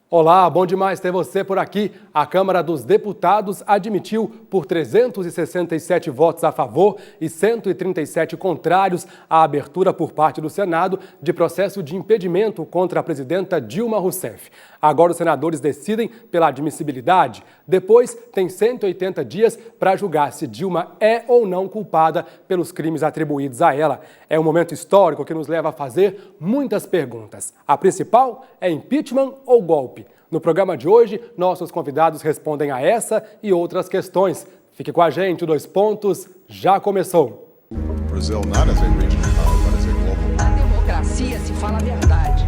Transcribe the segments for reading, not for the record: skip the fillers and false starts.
Olá, bom demais ter você por aqui. A Câmara dos Deputados admitiu, por 367 votos a favor e 137 contrários, a abertura por parte do Senado de processo de impedimento contra a presidenta Dilma Rousseff. Agora os senadores decidem pela admissibilidade. Depois, tem 180 dias para julgar se Dilma é ou não culpada pelos crimes atribuídos a ela. É um momento histórico que nos leva a fazer muitas perguntas. A principal é impeachment ou golpe? No programa de hoje, nossos convidados respondem a essa e outras questões. Fique com a gente, o 2 Pontos já começou. Brazil not as a regional power, but as a global power. Na democracia se fala a verdade.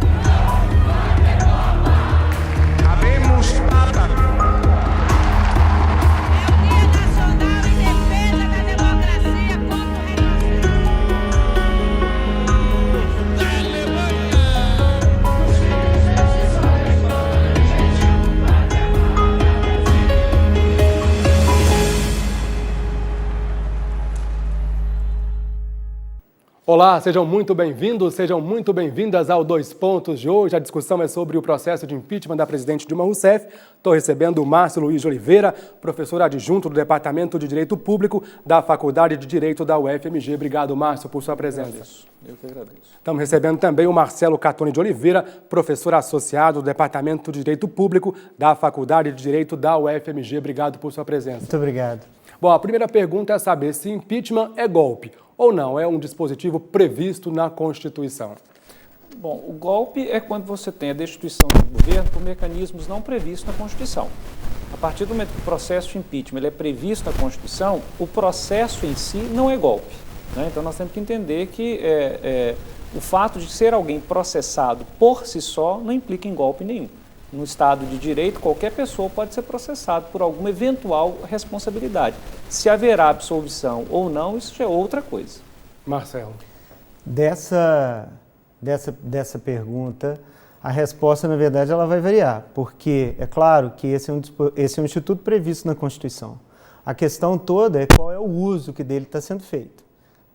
Habemos nada. É o Dia Nacional em defesa da democracia contra o retrocesso. Olá, sejam muito bem-vindos, sejam muito bem-vindas ao 2 Pontos de hoje. A discussão é sobre o processo de impeachment da presidente Dilma Rousseff. Estou recebendo o Márcio Luiz de Oliveira, professor adjunto do Departamento de Direito Público da Faculdade de Direito da UFMG. Obrigado, Márcio, por sua presença. Eu que agradeço. Estamos recebendo também o Marcelo Catone de Oliveira, professor associado do Departamento de Direito Público da Faculdade de Direito da UFMG. Obrigado por sua presença. Muito obrigado. Bom, a primeira pergunta é saber se impeachment é golpe ou não, é um dispositivo previsto na Constituição. Bom, o golpe é quando você tem a destituição do governo por mecanismos não previstos na Constituição. A partir do momento que o processo de impeachment ele é previsto na Constituição, o processo em si não é golpe, né? Então nós temos que entender que o fato de ser alguém processado por si só não implica em golpe nenhum. No Estado de Direito, qualquer pessoa pode ser processada por alguma eventual responsabilidade. Se haverá absolvição ou não, isso já é outra coisa. Marcelo. Dessa pergunta, a resposta, na verdade, ela vai variar, porque é claro que esse é um instituto previsto na Constituição. A questão toda é qual é o uso que dele está sendo feito,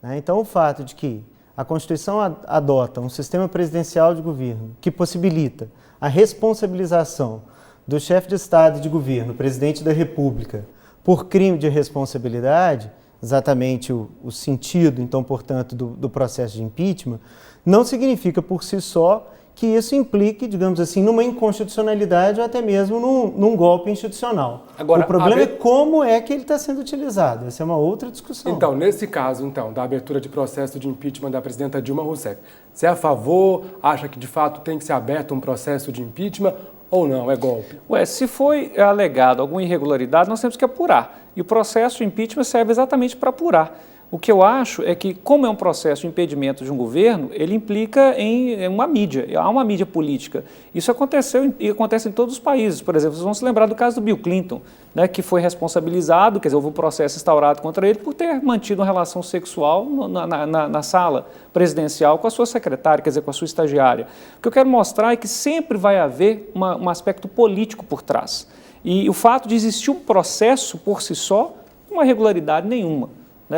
né? Então, o fato de que a Constituição adota um sistema presidencial de governo que possibilita a responsabilização do chefe de Estado e de governo, presidente da República, por crime de responsabilidade, exatamente o sentido, então, portanto, do processo de impeachment, não significa por si só que isso implique, digamos assim, numa inconstitucionalidade ou até mesmo num golpe institucional. Agora, o problema é como é que ele está sendo utilizado. Essa é uma outra discussão. Então, nesse caso, da abertura de processo de impeachment da presidenta Dilma Rousseff, você é a favor, acha que de fato tem que ser aberto um processo de impeachment ou não, é golpe? Se foi alegado alguma irregularidade, nós temos que apurar. E o processo de impeachment serve exatamente para apurar. O que eu acho é que, como é um processo de impedimento de um governo, ele implica em uma mídia, há uma mídia política. Isso aconteceu e acontece em todos os países. Por exemplo, vocês vão se lembrar do caso do Bill Clinton, né, que foi responsabilizado, quer dizer, houve um processo instaurado contra ele por ter mantido uma relação sexual na sala presidencial com a sua secretária, quer dizer, com a sua estagiária. O que eu quero mostrar é que sempre vai haver um aspecto político por trás. E o fato de existir um processo por si só, não há irregularidade nenhuma.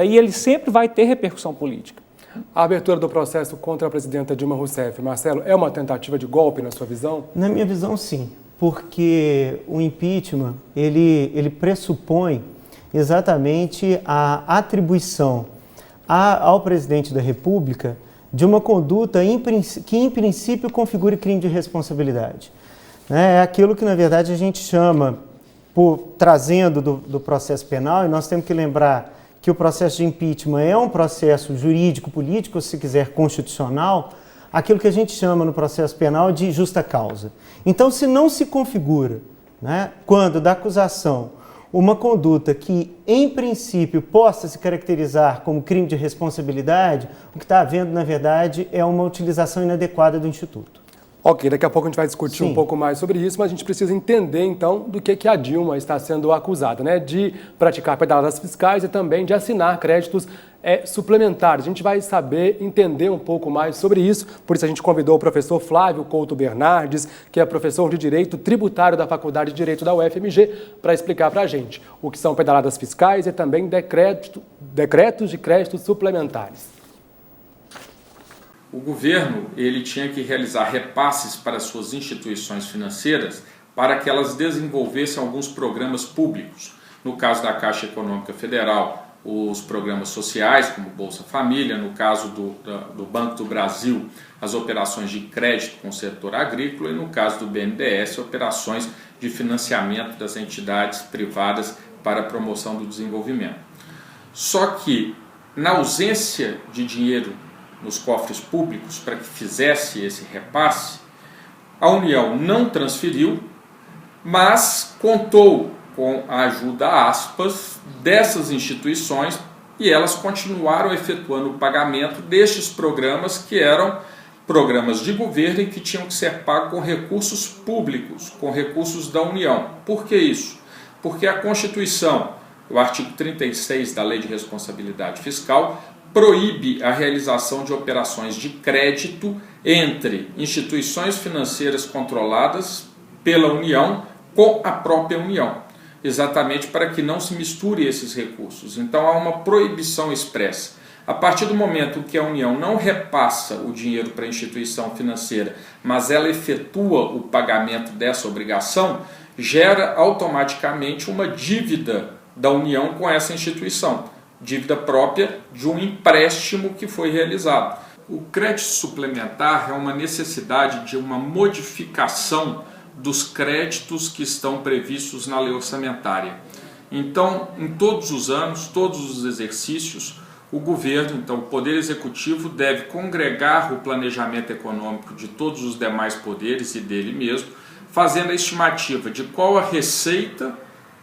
E ele sempre vai ter repercussão política. A abertura do processo contra a presidenta Dilma Rousseff, Marcelo, é uma tentativa de golpe na sua visão? Na minha visão, sim, porque o impeachment, ele pressupõe exatamente a atribuição ao presidente da República de uma conduta que, em princípio, configure crime de responsabilidade. É aquilo que, na verdade, a gente chama, trazendo do processo penal, e nós temos que lembrar que o processo de impeachment é um processo jurídico-político, ou se quiser constitucional, aquilo que a gente chama no processo penal de justa causa. Então, se não se configura, né, quando da acusação, uma conduta que, em princípio, possa se caracterizar como crime de responsabilidade, o que está havendo, na verdade, é uma utilização inadequada do Instituto. Ok, daqui a pouco a gente vai discutir Sim. um pouco mais sobre isso, mas a gente precisa entender, então, do que a Dilma está sendo acusada, né? De praticar pedaladas fiscais e também de assinar créditos suplementares. A gente vai saber entender um pouco mais sobre isso, por isso a gente convidou o professor Flávio Couto Bernardes, que é professor de Direito Tributário da Faculdade de Direito da UFMG, para explicar para a gente o que são pedaladas fiscais e também decretos de créditos suplementares. O governo ele tinha que realizar repasses para suas instituições financeiras para que elas desenvolvessem alguns programas públicos. No caso da Caixa Econômica Federal, os programas sociais, como Bolsa Família, no caso do Banco do Brasil, as operações de crédito com o setor agrícola, e no caso do BNDES, operações de financiamento das entidades privadas para a promoção do desenvolvimento. Só que, na ausência de dinheiro nos cofres públicos para que fizesse esse repasse, a União não transferiu, mas contou com a ajuda, aspas, dessas instituições, e elas continuaram efetuando o pagamento destes programas que eram programas de governo e que tinham que ser pagos com recursos públicos, com recursos da União. Por que isso? Porque a Constituição, o artigo 36 da Lei de Responsabilidade Fiscal, proíbe a realização de operações de crédito entre instituições financeiras controladas pela União com a própria União, exatamente para que não se misture esses recursos. Então há uma proibição expressa. A partir do momento que a União não repassa o dinheiro para a instituição financeira, mas ela efetua o pagamento dessa obrigação, gera automaticamente uma dívida da União com essa instituição, dívida própria de um empréstimo que foi realizado. O crédito suplementar é uma necessidade de uma modificação dos créditos que estão previstos na lei orçamentária. Então, em todos os anos, todos os exercícios, o governo, então o Poder Executivo, deve congregar o planejamento econômico de todos os demais poderes e dele mesmo, fazendo a estimativa de qual a receita,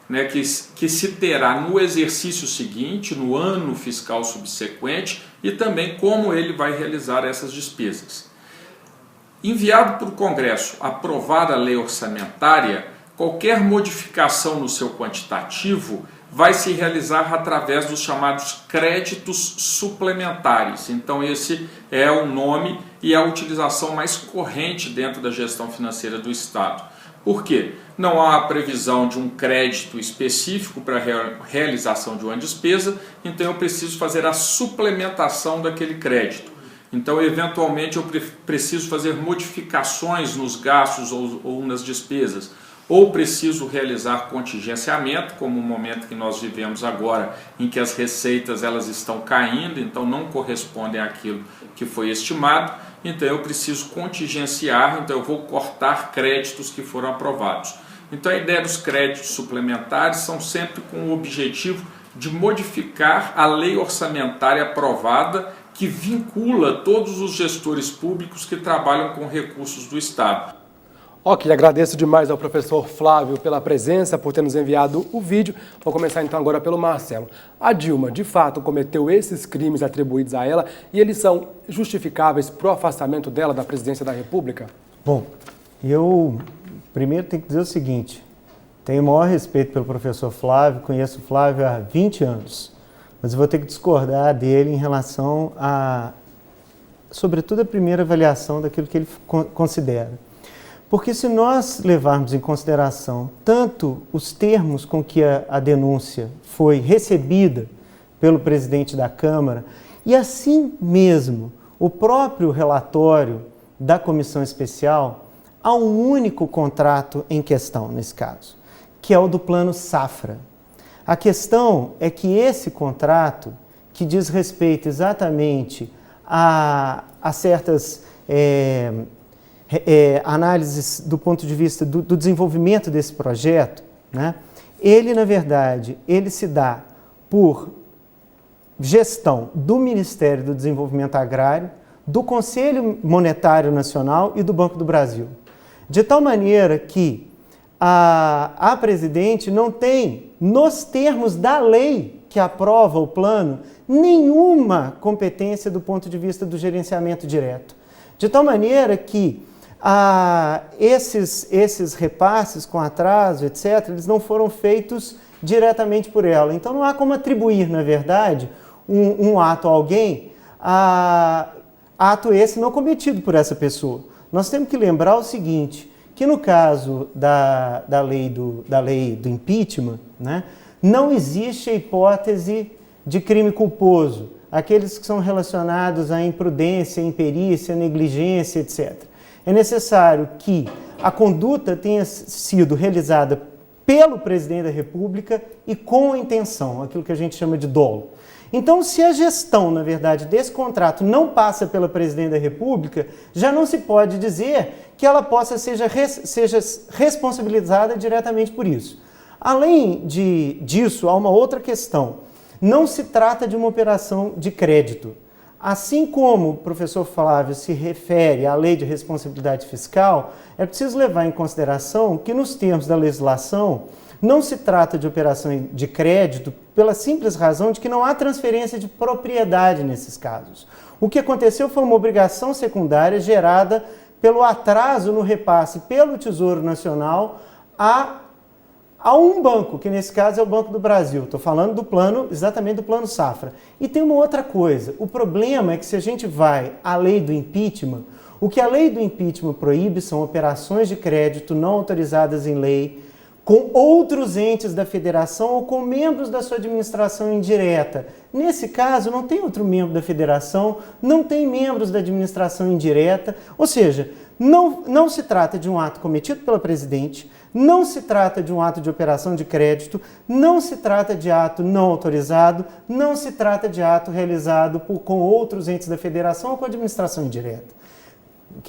né, que se terá no exercício seguinte, no ano fiscal subsequente, e também como ele vai realizar essas despesas. Enviado para o Congresso, aprovada a lei orçamentária, qualquer modificação no seu quantitativo vai se realizar através dos chamados créditos suplementares. Então esse é o nome e a utilização mais corrente dentro da gestão financeira do Estado. Por quê? Não há a previsão de um crédito específico para a realização de uma despesa, então eu preciso fazer a suplementação daquele crédito. Então, eventualmente, eu preciso fazer modificações nos gastos ou nas despesas, ou preciso realizar contingenciamento, como o momento que nós vivemos agora, em que as receitas elas estão caindo, então não correspondem àquilo que foi estimado, então eu preciso contingenciar, então eu vou cortar créditos que foram aprovados. Então a ideia dos créditos suplementares são sempre com o objetivo de modificar a lei orçamentária aprovada que vincula todos os gestores públicos que trabalham com recursos do Estado. Ok, agradeço demais ao professor Flávio pela presença, por ter nos enviado o vídeo. Vou começar então agora pelo Marcelo. A Dilma, de fato, cometeu esses crimes atribuídos a ela e eles são justificáveis para o afastamento dela da presidência da República? Bom, eu primeiro tenho que dizer o seguinte, tenho o maior respeito pelo professor Flávio, conheço o Flávio há 20 anos. Mas eu vou ter que discordar dele em relação a, sobretudo, a primeira avaliação daquilo que ele considera. Porque se nós levarmos em consideração tanto os termos com que a denúncia foi recebida pelo presidente da Câmara e assim mesmo o próprio relatório da comissão especial, há um único contrato em questão nesse caso, que é o do Plano Safra. A questão é que esse contrato, que diz respeito exatamente a certas análises do ponto de vista do desenvolvimento desse projeto, né, ele, na verdade, ele se dá por gestão do Ministério do Desenvolvimento Agrário, do Conselho Monetário Nacional e do Banco do Brasil. De tal maneira que a presidente não tem, nos termos da lei que aprova o plano, nenhuma competência do ponto de vista do gerenciamento direto. De tal maneira que esses repasses com atraso, etc., eles não foram feitos diretamente por ela. Então não há como atribuir, na verdade, um ato a alguém, ato esse não cometido por essa pessoa. Nós temos que lembrar o seguinte, que no caso da lei do impeachment, né, não existe a hipótese de crime culposo, aqueles que são relacionados à imprudência, imperícia, negligência, etc. É necessário que a conduta tenha sido realizada pelo presidente da República e com a intenção, aquilo que a gente chama de dolo. Então, se a gestão, na verdade, desse contrato não passa pela presidente da República, já não se pode dizer que ela possa seja responsabilizada diretamente por isso. Além disso, há uma outra questão. Não se trata de uma operação de crédito. Assim como o professor Flávio se refere à lei de responsabilidade fiscal, é preciso levar em consideração que, nos termos da legislação, não se trata de operação de crédito pela simples razão de que não há transferência de propriedade nesses casos. O que aconteceu foi uma obrigação secundária gerada pelo atraso no repasse pelo Tesouro Nacional a um banco, que nesse caso é o Banco do Brasil. Estou falando do plano, exatamente do plano Safra. E tem uma outra coisa. O problema é que se a gente vai à lei do impeachment, o que a lei do impeachment proíbe são operações de crédito não autorizadas em lei com outros entes da federação ou com membros da sua administração indireta. Nesse caso, não tem outro membro da federação, não tem membros da administração indireta, ou seja, não se trata de um ato cometido pela presidente, não se trata de um ato de operação de crédito, não se trata de ato não autorizado, não se trata de ato realizado com outros entes da federação ou com a administração indireta.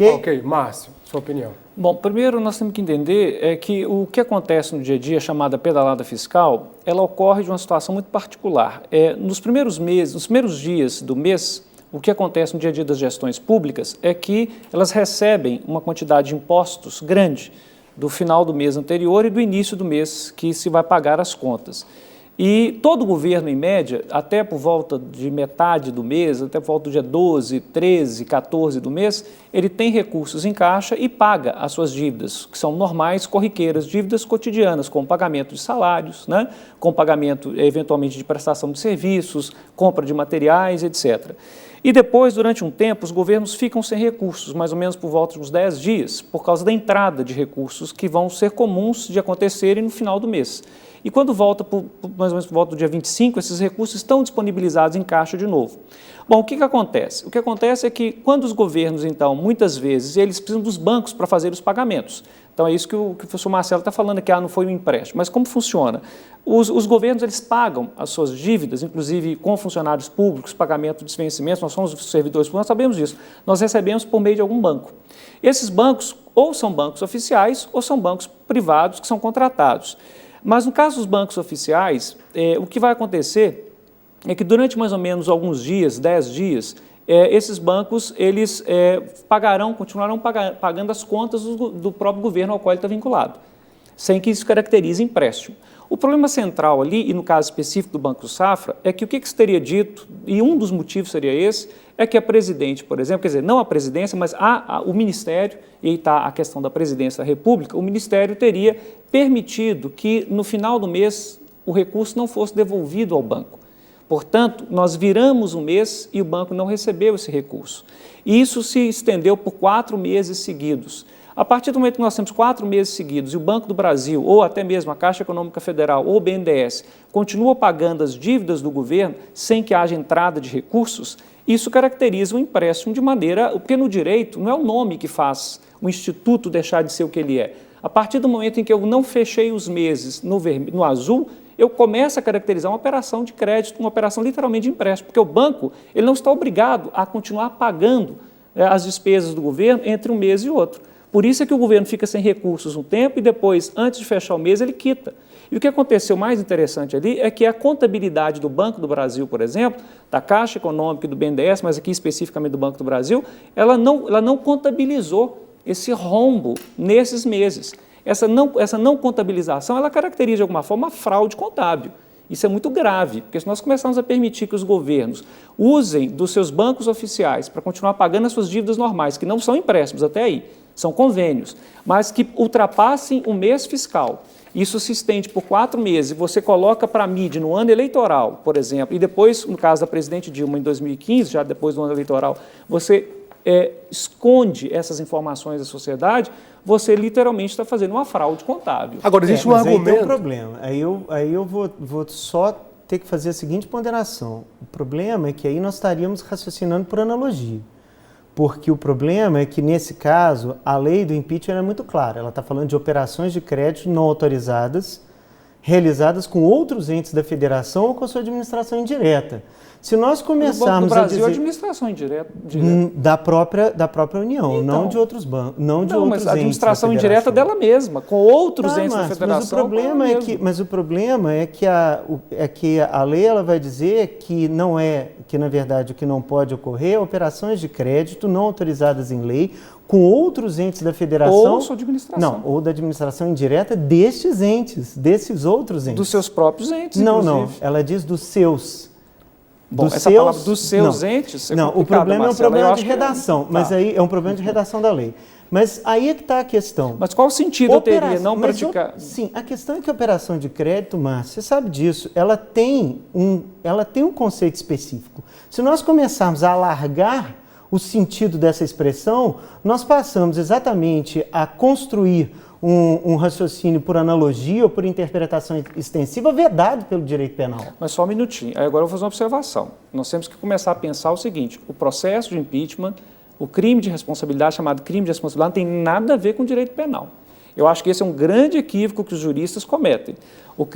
Ok, Márcio, sua opinião. Bom, primeiro nós temos que entender que o que acontece no dia a dia, chamada pedalada fiscal, ela ocorre de uma situação muito particular. Nos primeiros meses, nos primeiros dias do mês, o que acontece no dia a dia das gestões públicas é que elas recebem uma quantidade de impostos grande do final do mês anterior e do início do mês que se vai pagar as contas. E todo governo, em média, até por volta de metade do mês, até por volta do dia 12, 13, 14 do mês, ele tem recursos em caixa e paga as suas dívidas, que são normais, corriqueiras, dívidas cotidianas, com pagamento de salários, né, com pagamento, eventualmente, de prestação de serviços, compra de materiais, etc. E depois, durante um tempo, os governos ficam sem recursos, mais ou menos por volta de uns 10 dias, por causa da entrada de recursos que vão ser comuns de acontecerem no final do mês. E quando volta, mais ou menos por volta do dia 25, esses recursos estão disponibilizados em caixa de novo. Bom, o que acontece? O que acontece é que quando os governos, então, muitas vezes, eles precisam dos bancos para fazer os pagamentos. Então, é isso que o professor Marcelo está falando, que não foi um empréstimo. Mas como funciona? Os governos, eles pagam as suas dívidas, inclusive com funcionários públicos, pagamento de vencimentos, nós somos servidores públicos, nós sabemos disso. Nós recebemos por meio de algum banco. Esses bancos, ou são bancos oficiais, ou são bancos privados que são contratados. Mas no caso dos bancos oficiais, o que vai acontecer é que durante mais ou menos alguns dias, 10 dias, esses bancos eles continuarão pagando as contas do próprio governo ao qual ele está vinculado, sem que isso caracterize empréstimo. O problema central ali, e no caso específico do Banco Safra, é que o que se teria dito, e um dos motivos seria esse, é que a presidente, por exemplo, quer dizer, não a presidência, mas o Ministério, e aí está a questão da presidência da República, o Ministério teria permitido que no final do mês o recurso não fosse devolvido ao banco. Portanto, nós viramos um mês e o banco não recebeu esse recurso. E isso se estendeu por 4 meses seguidos. A partir do momento que nós temos 4 meses seguidos e o Banco do Brasil, ou até mesmo a Caixa Econômica Federal, ou o BNDES, continua pagando as dívidas do governo sem que haja entrada de recursos, isso caracteriza o empréstimo de maneira... Porque no direito não é o nome que faz o instituto deixar de ser o que ele é. A partir do momento em que eu não fechei os meses no azul, eu começo a caracterizar uma operação de crédito, uma operação literalmente de empréstimo, porque o banco ele não está obrigado a continuar pagando as despesas do governo entre um mês e outro. Por isso é que o governo fica sem recursos um tempo e depois, antes de fechar o mês, ele quita. E o que aconteceu mais interessante ali é que a contabilidade do Banco do Brasil, por exemplo, da Caixa Econômica e do BNDES, mas aqui especificamente do Banco do Brasil, ela não contabilizou esse rombo nesses meses. Essa não contabilização, ela caracteriza de alguma forma a fraude contábil. Isso é muito grave, porque se nós começarmos a permitir que os governos usem dos seus bancos oficiais para continuar pagando as suas dívidas normais, que não são empréstimos até aí, são convênios, mas que ultrapassem o mês fiscal, isso se estende por 4 meses e você coloca para a mídia no ano eleitoral, por exemplo, e depois, no caso da presidente Dilma, em 2015, já depois do ano eleitoral, você esconde essas informações da sociedade, você literalmente está fazendo uma fraude contábil. Agora, existe um argumento... Aí tem um problema. Aí eu vou só ter que fazer a seguinte ponderação. O problema é que aí nós estaríamos raciocinando por analogia. Porque o problema é que, nesse caso, a lei do impeachment é muito clara. Ela está falando de operações de crédito não autorizadas, realizadas com outros entes da federação ou com a sua administração indireta. Se nós começarmos no Brasil, a dizer... administração indireta. Da própria União, Então, não de outros bancos, não de outros entes. Mas a administração da indireta dela mesma, com outros entes da federação. Mas o problema é que a lei ela vai dizer que não é, que na verdade o que não pode ocorrer é operações de crédito não autorizadas em lei com outros entes da federação. Ou sua administração. Não, ou da administração indireta destes entes, desses outros entes. Dos seus próprios entes, Não, inclusive. ela diz dos seus. Bom, essa palavra dos seus entes... Não, o problema é um problema de redação, mas aí é um problema de redação da lei. Mas aí é que está a questão. Mas qual sentido eu teria não praticar? Sim, a questão é que a operação de crédito, Márcio, você sabe disso, ela tem um conceito específico. Se nós começarmos a alargar o sentido dessa expressão, nós passamos exatamente a construir um raciocínio por analogia ou por interpretação extensiva vedado pelo direito penal. Mas só um minutinho. Aí agora eu vou fazer uma observação. Nós temos que começar a pensar o seguinte: o processo de impeachment, o crime de responsabilidade, chamado crime de responsabilidade, não tem nada a ver com o direito penal. Eu acho que esse é um grande equívoco que os juristas cometem.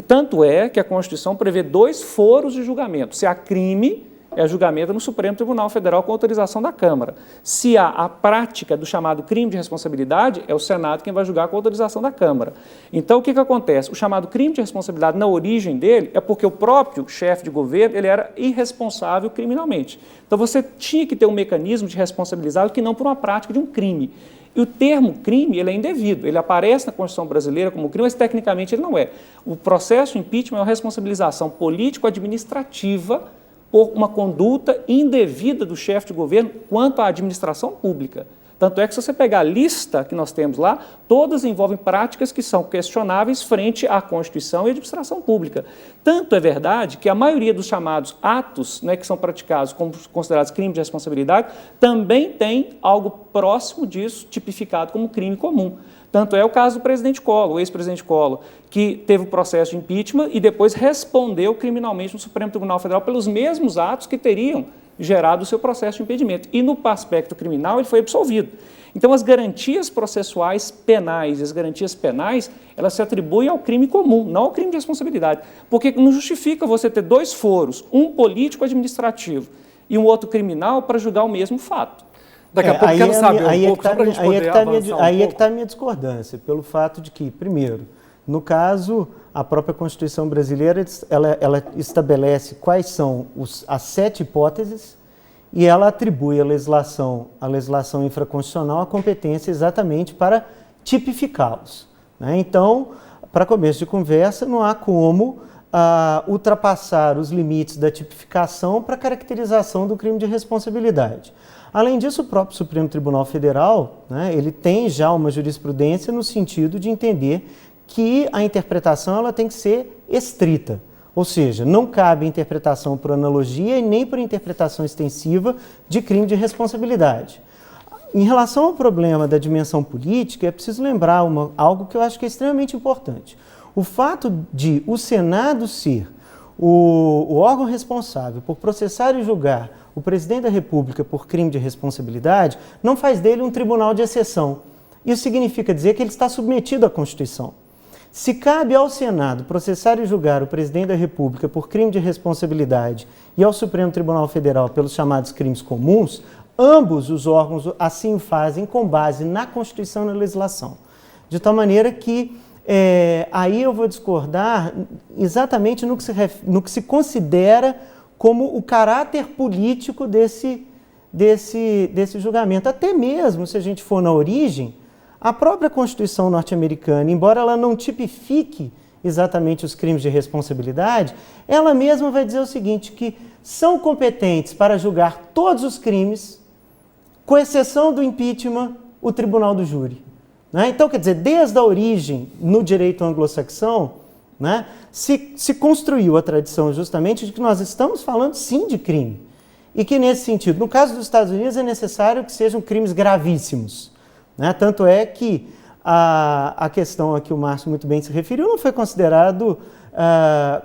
Tanto é que a Constituição prevê 2 foros de julgamento. Se há crime, é julgamento no Supremo Tribunal Federal com autorização da Câmara. Se há a prática do chamado crime de responsabilidade, é o Senado quem vai julgar com autorização da Câmara. Então, o que acontece? O chamado crime de responsabilidade, na origem dele, é porque o próprio chefe de governo ele era irresponsável criminalmente. Então, você tinha que ter um mecanismo de responsabilizá-lo que não por uma prática de um crime. E o termo crime ele é indevido, ele aparece na Constituição brasileira como crime, mas tecnicamente ele não é. O processo de impeachment é uma responsabilização político-administrativa por uma conduta indevida do chefe de governo quanto à administração pública. Tanto é que, se você pegar a lista que nós temos lá, todas envolvem práticas que são questionáveis frente à Constituição e à administração pública. Tanto é verdade que a maioria dos chamados atos, né, que são praticados como considerados crimes de responsabilidade, também tem algo próximo disso, tipificado como crime comum. Tanto é o caso do presidente Collor, o ex-presidente Collor, que teve o processo de impeachment e depois respondeu criminalmente no Supremo Tribunal Federal pelos mesmos atos que teriam gerado o seu processo de impedimento. E no aspecto criminal ele foi absolvido. Então as garantias processuais penais e as garantias penais, elas se atribuem ao crime comum, não ao crime de responsabilidade. Porque não justifica você ter 2 foros, um político-administrativo e um outro criminal para julgar o mesmo fato. Daqui a pouco eu quero saber um pouco, só para a gente poder avançar um pouco. Aí é que está a minha discordância, pelo fato de que, primeiro, no caso, a própria Constituição brasileira, ela estabelece quais são as 7 hipóteses e ela atribui à legislação infraconstitucional a competência exatamente para tipificá-los, né? Então, para começo de conversa, não há como ultrapassar os limites da tipificação para caracterização do crime de responsabilidade. Além disso, o próprio Supremo Tribunal Federal, né, ele tem já uma jurisprudência no sentido de entender que a interpretação ela tem que ser estrita, ou seja, não cabe interpretação por analogia e nem por interpretação extensiva de crime de responsabilidade. Em relação ao problema da dimensão política, é preciso lembrar algo que eu acho que é extremamente importante. O fato de o Senado ser o órgão responsável por processar e julgar o presidente da República por crime de responsabilidade não faz dele um tribunal de exceção. Isso significa dizer que ele está submetido à Constituição. Se cabe ao Senado processar e julgar o presidente da República por crime de responsabilidade e ao Supremo Tribunal Federal pelos chamados crimes comuns, ambos os órgãos assim o fazem com base na Constituição e na legislação. De tal maneira que aí eu vou discordar exatamente no que se considera como o caráter político desse julgamento. Até mesmo, se a gente for na origem, a própria Constituição norte-americana, embora ela não tipifique exatamente os crimes de responsabilidade, ela mesma vai dizer o seguinte, que são competentes para julgar todos os crimes, com exceção do impeachment, o tribunal do júri. Né? Então, quer dizer, desde a origem, no direito anglo-saxão, né, se construiu a tradição justamente de que nós estamos falando sim de crime. E que nesse sentido, no caso dos Estados Unidos, é necessário que sejam crimes gravíssimos. Né? Tanto é que a questão a que o Márcio muito bem se referiu não foi considerado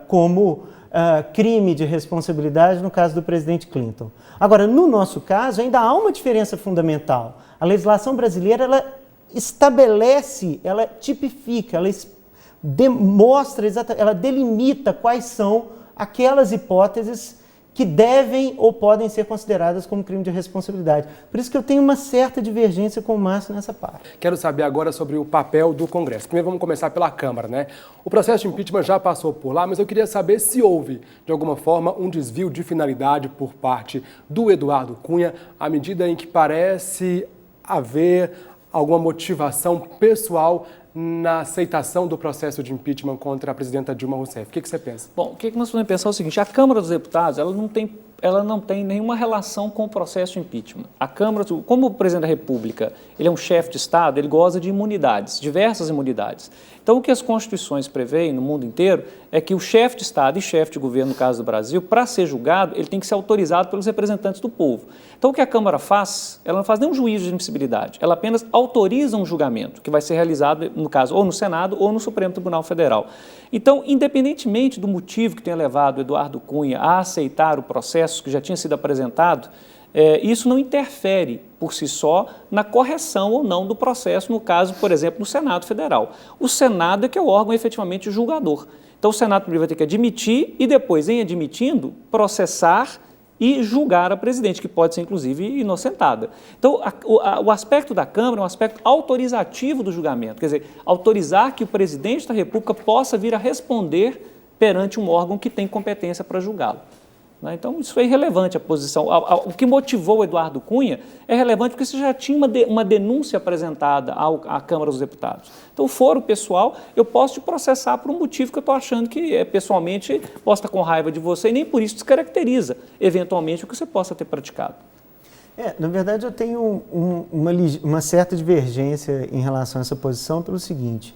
como crime de responsabilidade no caso do presidente Clinton. Agora, no nosso caso, ainda há uma diferença fundamental. A legislação brasileira, ela estabelece, ela tipifica, ela demonstra, ela delimita quais são aquelas hipóteses que devem ou podem ser consideradas como crime de responsabilidade. Por isso que eu tenho uma certa divergência com o Márcio nessa parte. Quero saber agora sobre o papel do Congresso. Primeiro vamos começar pela Câmara, né? O processo de impeachment já passou por lá, mas eu queria saber se houve, de alguma forma, um desvio de finalidade por parte do Eduardo Cunha, à medida em que parece haver alguma motivação pessoal na aceitação do processo de impeachment contra a presidenta Dilma Rousseff. O que você pensa? Bom, o que nós podemos pensar é o seguinte: a Câmara dos Deputados ela não tem nenhuma relação com o processo de impeachment. A Câmara, como o presidente da República ele é um chefe de Estado, ele goza de imunidades, diversas imunidades. Então, o que as constituições prevêem no mundo inteiro é que o chefe de Estado e chefe de governo, no caso do Brasil, para ser julgado, ele tem que ser autorizado pelos representantes do povo. Então, o que a Câmara faz, ela não faz nenhum juízo de admissibilidade, ela apenas autoriza um julgamento, que vai ser realizado, no caso, ou no Senado ou no Supremo Tribunal Federal. Então, independentemente do motivo que tenha levado o Eduardo Cunha a aceitar o processo que já tinha sido apresentado, isso não interfere, por si só, na correção ou não do processo, no caso, por exemplo, no Senado Federal. O Senado é que é o órgão efetivamente julgador. Então, o Senado primeiro vai ter que admitir e depois, em admitindo, processar e julgar a presidente, que pode ser, inclusive, inocentada. Então, o aspecto da Câmara é um aspecto autorizativo do julgamento, quer dizer, autorizar que o presidente da República possa vir a responder perante um órgão que tem competência para julgá-lo. Então, isso é irrelevante, a posição. O que motivou o Eduardo Cunha é relevante porque você já tinha uma denúncia apresentada à Câmara dos Deputados. Então, foro pessoal, eu posso te processar por um motivo que eu estou achando que, pessoalmente, posso estar com raiva de você e nem por isso descaracteriza, eventualmente, o que você possa ter praticado. Na verdade, eu tenho uma certa divergência em relação a essa posição pelo seguinte,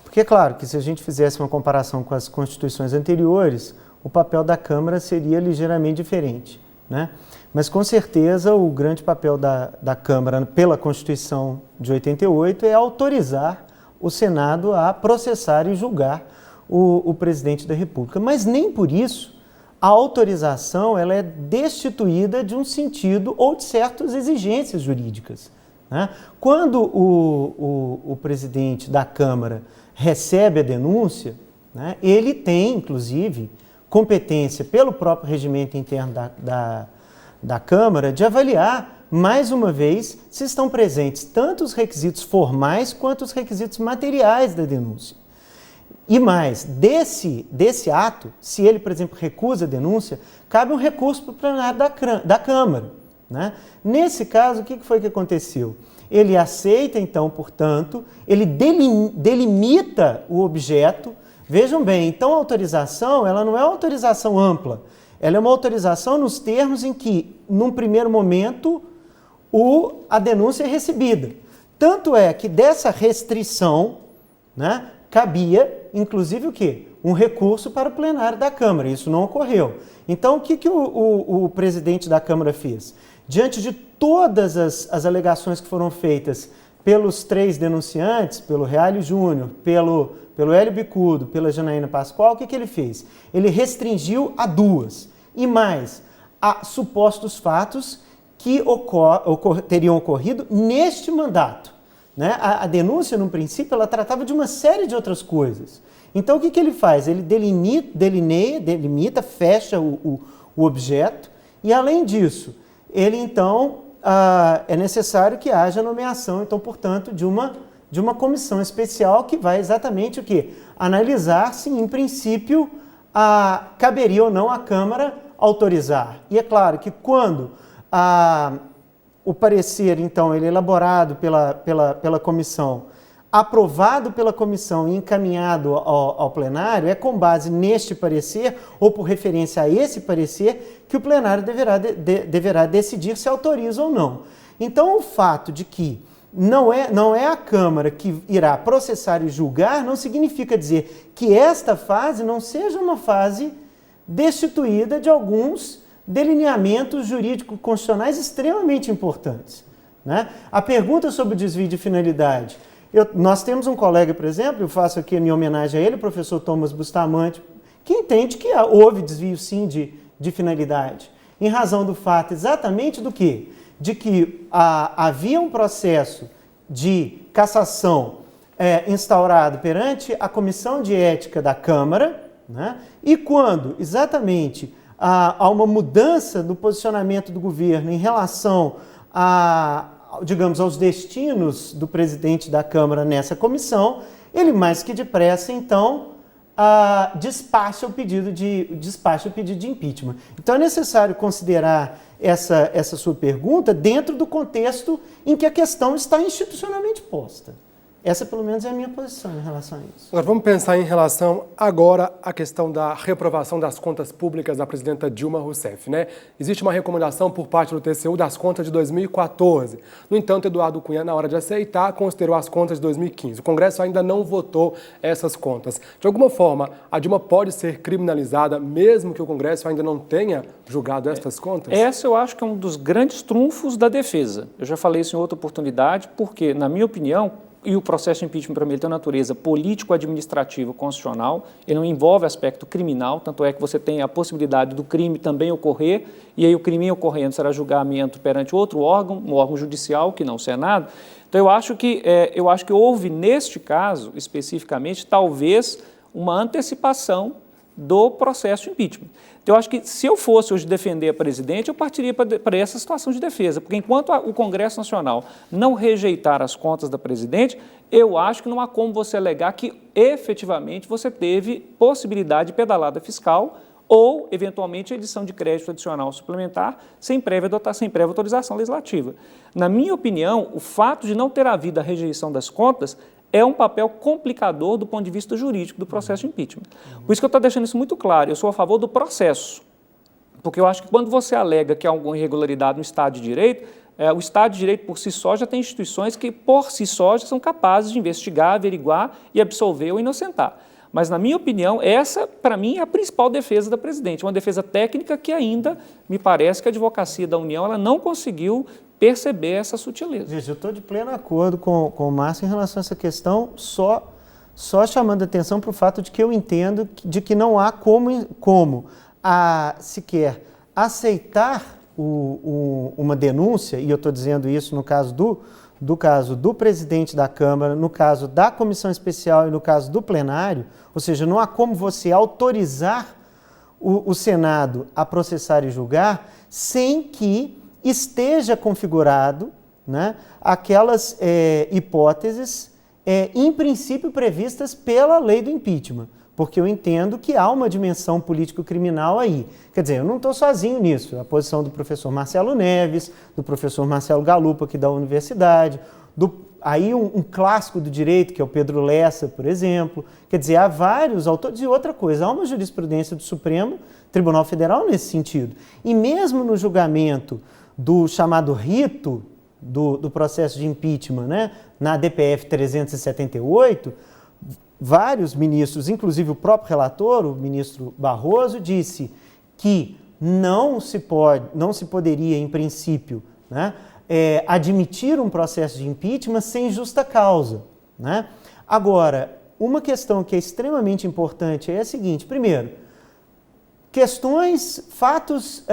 porque é claro que se a gente fizesse uma comparação com as constituições anteriores, o papel da Câmara seria ligeiramente diferente, né? Mas, com certeza, o grande papel da Câmara, pela Constituição de 88, é autorizar o Senado a processar e julgar o presidente da República. Mas, nem por isso, a autorização ela é destituída de um sentido ou de certas exigências jurídicas, né? Quando o presidente da Câmara recebe a denúncia, né, ele tem, inclusive, competência pelo próprio regimento interno da Câmara de avaliar, mais uma vez, se estão presentes tanto os requisitos formais quanto os requisitos materiais da denúncia. E mais, desse ato, se ele, por exemplo, recusa a denúncia, cabe um recurso para o plenário da Câmara, né? Nesse caso, o que foi que aconteceu? Ele aceita, então, portanto, ele delimita o objeto. Vejam bem, então a autorização, ela não é uma autorização ampla, ela é uma autorização nos termos em que, num primeiro momento, a denúncia é recebida. Tanto é que dessa restrição, né, cabia, inclusive, o quê? Um recurso para o plenário da Câmara. Isso não ocorreu. Então, o que o presidente da Câmara fez? Diante de todas as alegações que foram feitas pelos três denunciantes, pelo Reale Júnior, pelo Hélio Bicudo, pela Janaína Pascoal, o que ele fez? Ele restringiu a duas. E mais, a supostos fatos que teriam ocorrido neste mandato, né? A denúncia, no princípio, ela tratava de uma série de outras coisas. Então, o que ele faz? Ele delimita, fecha o objeto e, além disso, ele, então, é necessário que haja nomeação, então, portanto, de uma comissão especial que vai exatamente o quê? Analisar se, em princípio, caberia ou não à Câmara autorizar. E é claro que quando o parecer, então, ele é elaborado pela comissão, aprovado pela comissão e encaminhado ao plenário, é com base neste parecer ou por referência a esse parecer que o plenário deverá decidir se autoriza ou não. Então, o fato de que não é a Câmara que irá processar e julgar não significa dizer que esta fase não seja uma fase destituída de alguns delineamentos jurídico-constitucionais extremamente importantes, né? A pergunta sobre o desvio de finalidade. Nós temos um colega, por exemplo, eu faço aqui a minha homenagem a ele, o professor Thomas Bustamante, que entende que houve desvio, sim, de finalidade. Em razão do fato exatamente do quê? De que havia um processo de cassação instaurado perante a Comissão de Ética da Câmara, né? E quando exatamente há uma mudança do posicionamento do governo em relação digamos, aos destinos do presidente da Câmara nessa comissão, ele mais que depressa, então, despacha o pedido de impeachment. Então é necessário considerar essa sua pergunta dentro do contexto em que a questão está institucionalmente posta. Essa, pelo menos, é a minha posição em relação a isso. Agora, vamos pensar em relação agora à questão da reprovação das contas públicas da presidenta Dilma Rousseff, né? Existe uma recomendação por parte do TCU das contas de 2014. No entanto, Eduardo Cunha, na hora de aceitar, considerou as contas de 2015. O Congresso ainda não votou essas contas. De alguma forma, a Dilma pode ser criminalizada, mesmo que o Congresso ainda não tenha julgado estas contas? Essa eu acho que é um dos grandes trunfos da defesa. Eu já falei isso em outra oportunidade, porque, na minha opinião, e o processo de impeachment, para mim, ele tem uma natureza político-administrativa constitucional, ele não envolve aspecto criminal, tanto é que você tem a possibilidade do crime também ocorrer, e aí o crime ocorrendo será julgamento perante outro órgão, um órgão judicial, que não o Senado. Então, eu acho que houve, neste caso, especificamente, talvez uma antecipação do processo de impeachment. Então, eu acho que se eu fosse hoje defender a presidente, eu partiria para essa situação de defesa, porque enquanto o Congresso Nacional não rejeitar as contas da presidente, eu acho que não há como você alegar que efetivamente você teve possibilidade de pedalada fiscal ou, eventualmente, edição de crédito adicional suplementar sem prévia autorização legislativa. Na minha opinião, o fato de não ter havido a rejeição das contas é um papel complicador do ponto de vista jurídico do processo de impeachment. Por isso que eu estou deixando isso muito claro, eu sou a favor do processo, porque eu acho que quando você alega que há alguma irregularidade no Estado de Direito, o Estado de Direito por si só já tem instituições que por si só já são capazes de investigar, averiguar e absolver ou inocentar. Mas, na minha opinião, essa, para mim, é a principal defesa da presidente, uma defesa técnica que ainda, me parece que a advocacia da União ela não conseguiu perceber essa sutileza. Gente, eu estou de pleno acordo com o Márcio em relação a essa questão, só chamando a atenção para o fato de que eu entendo de que não há como sequer aceitar uma denúncia, e eu estou dizendo isso no caso do presidente da Câmara, no caso da comissão especial e no caso do plenário, ou seja, não há como você autorizar o Senado a processar e julgar sem que esteja configurado, né, aquelas hipóteses, em princípio, previstas pela lei do impeachment, porque eu entendo que há uma dimensão político-criminal aí. Quer dizer, eu não estou sozinho nisso. A posição do professor Marcelo Neves, do professor Marcelo Galupa, aqui da universidade, aí um clássico do direito, que é o Pedro Lessa, por exemplo. Quer dizer, há vários autores. E outra coisa, há uma jurisprudência do Supremo Tribunal Federal nesse sentido. E mesmo no julgamento do chamado rito do processo de impeachment, né, na DPF 378, vários ministros, inclusive o próprio relator, o ministro Barroso, disse que não se poderia, em princípio, né, admitir um processo de impeachment sem justa causa, né? Agora, uma questão que é extremamente importante é a seguinte: primeiro, fatos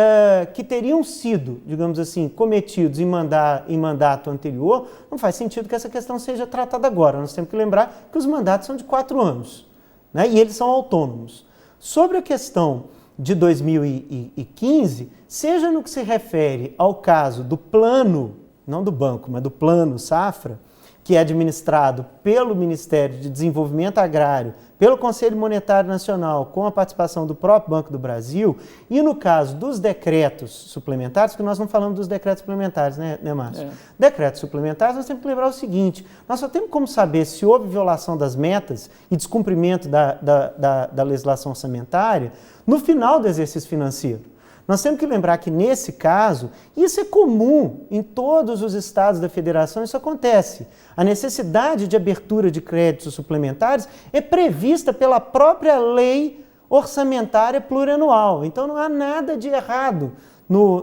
que teriam sido, digamos assim, cometidos em mandato anterior, não faz sentido que essa questão seja tratada agora. Nós temos que lembrar que os mandatos são de 4 anos, né? E eles são autônomos. Sobre a questão de 2015, seja no que se refere ao caso do plano, não do banco, mas do plano Safra, que é administrado pelo Ministério de Desenvolvimento Agrário, pelo Conselho Monetário Nacional, com a participação do próprio Banco do Brasil, e no caso dos decretos suplementares, que nós não falamos dos decretos suplementares, né Márcio? Decretos suplementares, nós temos que lembrar o seguinte: nós só temos como saber se houve violação das metas e descumprimento da legislação orçamentária no final do exercício financeiro. Nós temos que lembrar que, nesse caso, isso é comum em todos os estados da federação, isso acontece. A necessidade de abertura de créditos suplementares é prevista pela própria lei orçamentária plurianual. Então, não há nada de errado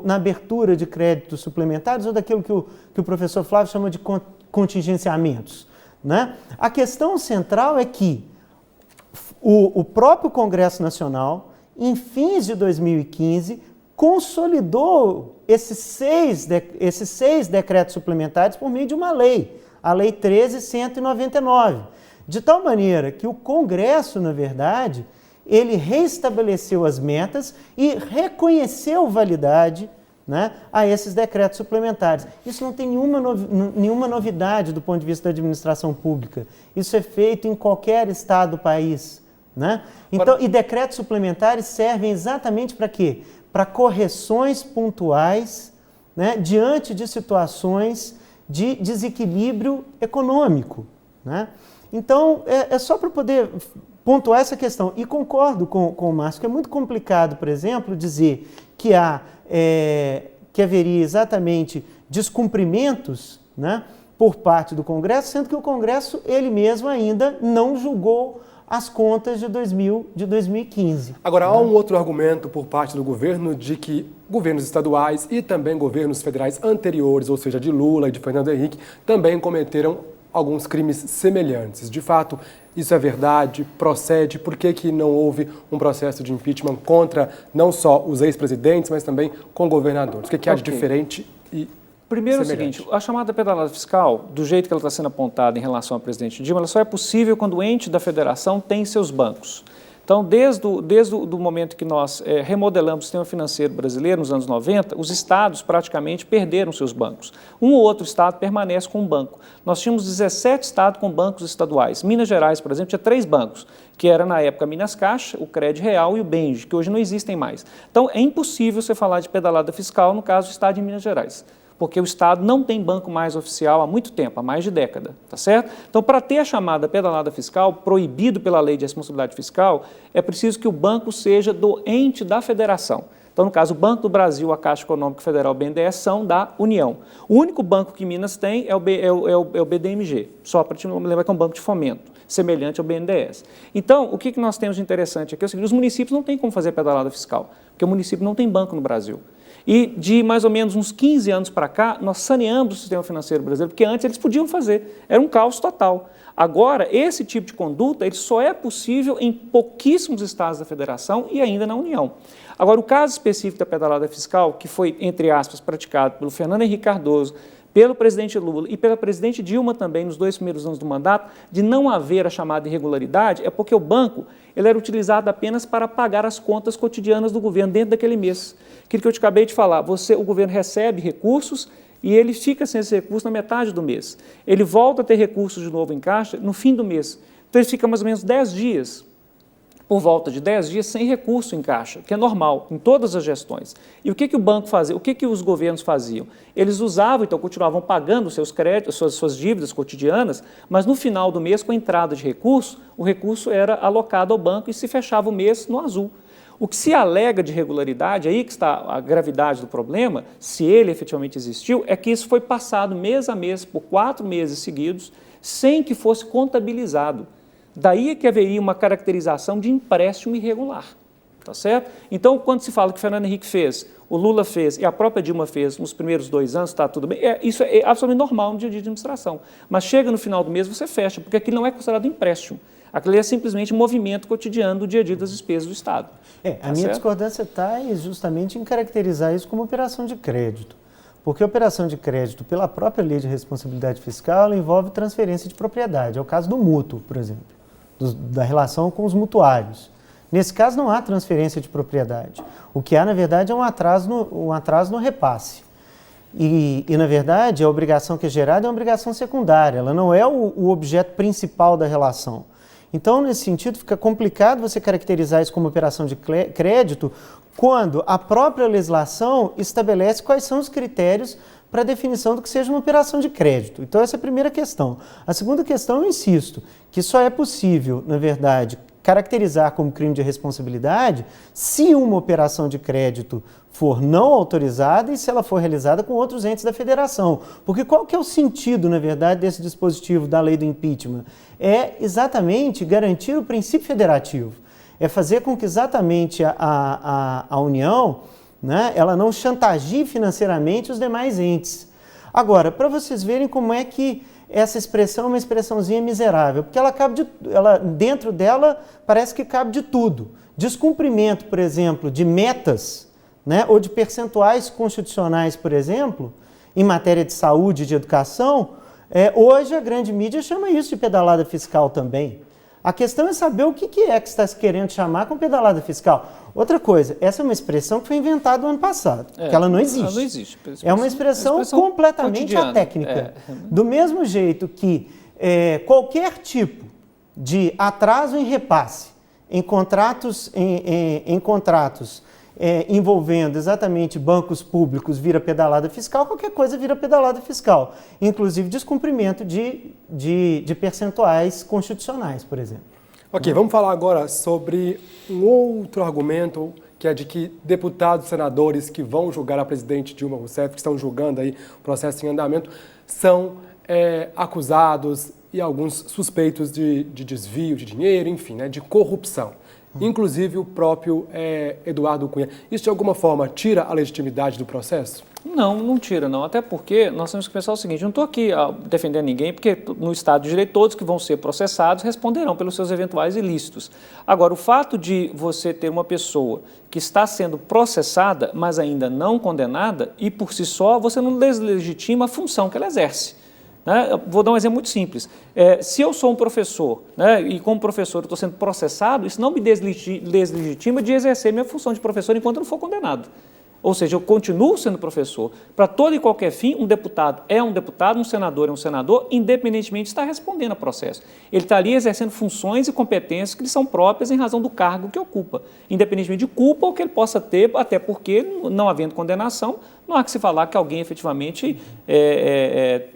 na abertura de créditos suplementares ou daquilo que o professor Flávio chama de contingenciamentos, né? A questão central é que O próprio Congresso Nacional, em fins de 2015, consolidou esses seis decretos suplementares por meio de uma lei, a Lei 13.199, de tal maneira que o Congresso, na verdade, ele reestabeleceu as metas e reconheceu validade, né, a esses decretos suplementares. Isso não tem nenhuma novidade do ponto de vista da administração pública. Isso é feito em qualquer estado do país, né? Então, e decretos suplementares servem exatamente para quê? Para correções pontuais, né, diante de situações de desequilíbrio econômico, né? Então, é só para poder pontuar essa questão. E concordo com o Márcio, que é muito complicado, por exemplo, dizer que haveria exatamente descumprimentos, né, por parte do Congresso, sendo que o Congresso, ele mesmo ainda não julgou as contas de 2015. Agora, há um outro argumento por parte do governo de que governos estaduais e também governos federais anteriores, ou seja, de Lula e de Fernando Henrique, também cometeram alguns crimes semelhantes. De fato, isso é verdade? Procede? Por que não houve um processo de impeachment contra não só os ex-presidentes, mas também com governadores? O que há de diferente e Primeiro semelhante? É o seguinte, a chamada pedalada fiscal, do jeito que ela está sendo apontada em relação ao presidente Dilma, ela só é possível quando o ente da federação tem seus bancos. Então, desde o momento que nós remodelamos o sistema financeiro brasileiro, nos anos 90, os estados praticamente perderam seus bancos. Um ou outro estado permanece com um banco. Nós tínhamos 17 estados com bancos estaduais. Minas Gerais, por exemplo, tinha 3 bancos, que era na época Minas Caixa, o Crédito Real e o Benj, que hoje não existem mais. Então, é impossível você falar de pedalada fiscal no caso do estado de Minas Gerais, porque o Estado não tem banco mais oficial há muito tempo, há mais de década, tá certo? Então, para ter a chamada pedalada fiscal, proibido pela lei de responsabilidade fiscal, é preciso que o banco seja do ente da federação. Então, no caso, o Banco do Brasil, a Caixa Econômica Federal, o BNDES, são da União. O único banco que Minas tem é o BDMG, só para te lembrar que é um banco de fomento, semelhante ao BNDES. Então, o que nós temos de interessante aqui é o seguinte, os municípios não têm como fazer pedalada fiscal, porque o município não tem banco no Brasil. E de mais ou menos uns 15 anos para cá, nós saneamos o sistema financeiro brasileiro, porque antes eles podiam fazer, era um caos total. Agora, esse tipo de conduta ele só é possível em pouquíssimos estados da federação e ainda na União. Agora, o caso específico da pedalada fiscal, que foi, entre aspas, praticado pelo Fernando Henrique Cardoso, pelo presidente Lula e pela presidente Dilma também, nos 2 primeiros anos do mandato, de não haver a chamada irregularidade, é porque o banco ele era utilizado apenas para pagar as contas cotidianas do governo dentro daquele mês. Aquilo que eu te acabei de falar, o governo recebe recursos e ele fica sem esse recurso na metade do mês. Ele volta a ter recursos de novo em caixa no fim do mês. Então ele fica mais ou menos 10 dias, por volta de 10 dias, sem recurso em caixa, que é normal em todas as gestões. E o que o banco fazia? O que os governos faziam? Eles usavam, então continuavam pagando seus créditos, suas dívidas cotidianas, mas no final do mês, com a entrada de recurso, o recurso era alocado ao banco e se fechava o mês no azul. O que se alega de irregularidade, aí que está a gravidade do problema, se ele efetivamente existiu, é que isso foi passado mês a mês, por 4 meses seguidos, sem que fosse contabilizado. Daí é que haveria uma caracterização de empréstimo irregular, tá certo? Então, quando se fala que Fernando Henrique fez, o Lula fez e a própria Dilma fez nos primeiros 2 anos, está tudo bem, isso é absolutamente normal no dia a dia de administração. Mas chega no final do mês, você fecha, porque aquilo não é considerado empréstimo. Aquilo é simplesmente movimento cotidiano do dia a dia das despesas do Estado. A minha discordância está justamente em caracterizar isso como operação de crédito. Porque a operação de crédito, pela própria lei de responsabilidade fiscal, ela envolve transferência de propriedade. É o caso do mútuo, por exemplo, da relação com os mutuários. Nesse caso, não há transferência de propriedade. O que há, na verdade, é um atraso no repasse. E, na verdade, a obrigação que é gerada é uma obrigação secundária. Ela não é o objeto principal da relação. Então, nesse sentido, fica complicado você caracterizar isso como operação de crédito quando a própria legislação estabelece quais são os critérios para a definição do que seja uma operação de crédito. Então, essa é a primeira questão. A segunda questão, eu insisto, que só é possível, na verdade, caracterizar como crime de responsabilidade se uma operação de crédito for não autorizada e se ela for realizada com outros entes da federação. Porque qual que é o sentido, na verdade, desse dispositivo da lei do impeachment? É exatamente garantir o princípio federativo. É fazer com que exatamente a União, né, ela não chantageie financeiramente os demais entes. Agora, para vocês verem como é que essa expressão é uma expressãozinha miserável, porque dentro dela parece que cabe de tudo. Descumprimento, por exemplo, de metas, né, ou de percentuais constitucionais, por exemplo, em matéria de saúde e de educação, hoje a grande mídia chama isso de pedalada fiscal também. A questão é saber o que é que está querendo chamar com pedalada fiscal. Outra coisa, essa é uma expressão que foi inventada no ano passado, que ela não existe. Ela não existe. É uma expressão completamente cotidiana. atécnica. Do mesmo jeito que qualquer tipo de atraso em repasse em contratos, envolvendo exatamente bancos públicos vira pedalada fiscal, qualquer coisa vira pedalada fiscal, inclusive descumprimento de percentuais constitucionais, por exemplo. Ok, vamos falar agora sobre um outro argumento, que é de que deputados, senadores que vão julgar a presidente Dilma Rousseff, que estão julgando aí o processo em andamento, são acusados e alguns suspeitos de desvio de dinheiro, enfim, né, de corrupção. Inclusive o próprio Eduardo Cunha. Isso, de alguma forma, tira a legitimidade do processo? Não, não tira, não. Até porque nós temos que pensar o seguinte, não estou aqui defendendo ninguém, porque no Estado de Direito todos que vão ser processados responderão pelos seus eventuais ilícitos. Agora, o fato de você ter uma pessoa que está sendo processada, mas ainda não condenada, e por si só você não deslegitima a função que ela exerce. Eu vou dar um exemplo muito simples. Se eu sou um professor, né, e como professor eu estou sendo processado, isso não me deslegitima de exercer minha função de professor enquanto eu não for condenado. Ou seja, eu continuo sendo professor. Para todo e qualquer fim, um deputado é um deputado, um senador é um senador, independentemente de estar respondendo a processo. Ele está ali exercendo funções e competências que lhe são próprias em razão do cargo que ocupa, independentemente de culpa ou que ele possa ter, até porque, não havendo condenação, não há que se falar que alguém efetivamente,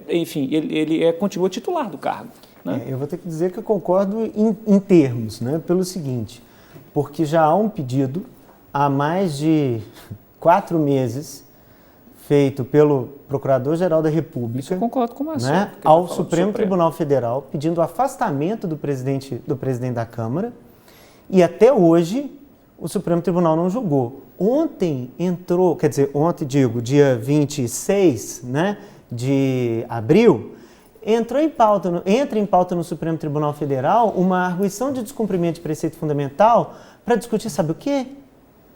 enfim, ele continua titular do cargo. Né? Eu vou ter que dizer que eu concordo em termos, né, pelo seguinte, porque já há um pedido há mais de 4 meses, feito pelo Procurador-Geral da República, Isso eu concordo com o Marcelo, né, ao Supremo Tribunal Federal, pedindo o afastamento do presidente da Câmara, e até hoje o Supremo Tribunal não julgou. Ontem entrou, quer dizer, ontem digo, dia 26, né, de abril, entra em pauta no Supremo Tribunal Federal uma arguição de descumprimento de preceito fundamental para discutir, sabe o quê?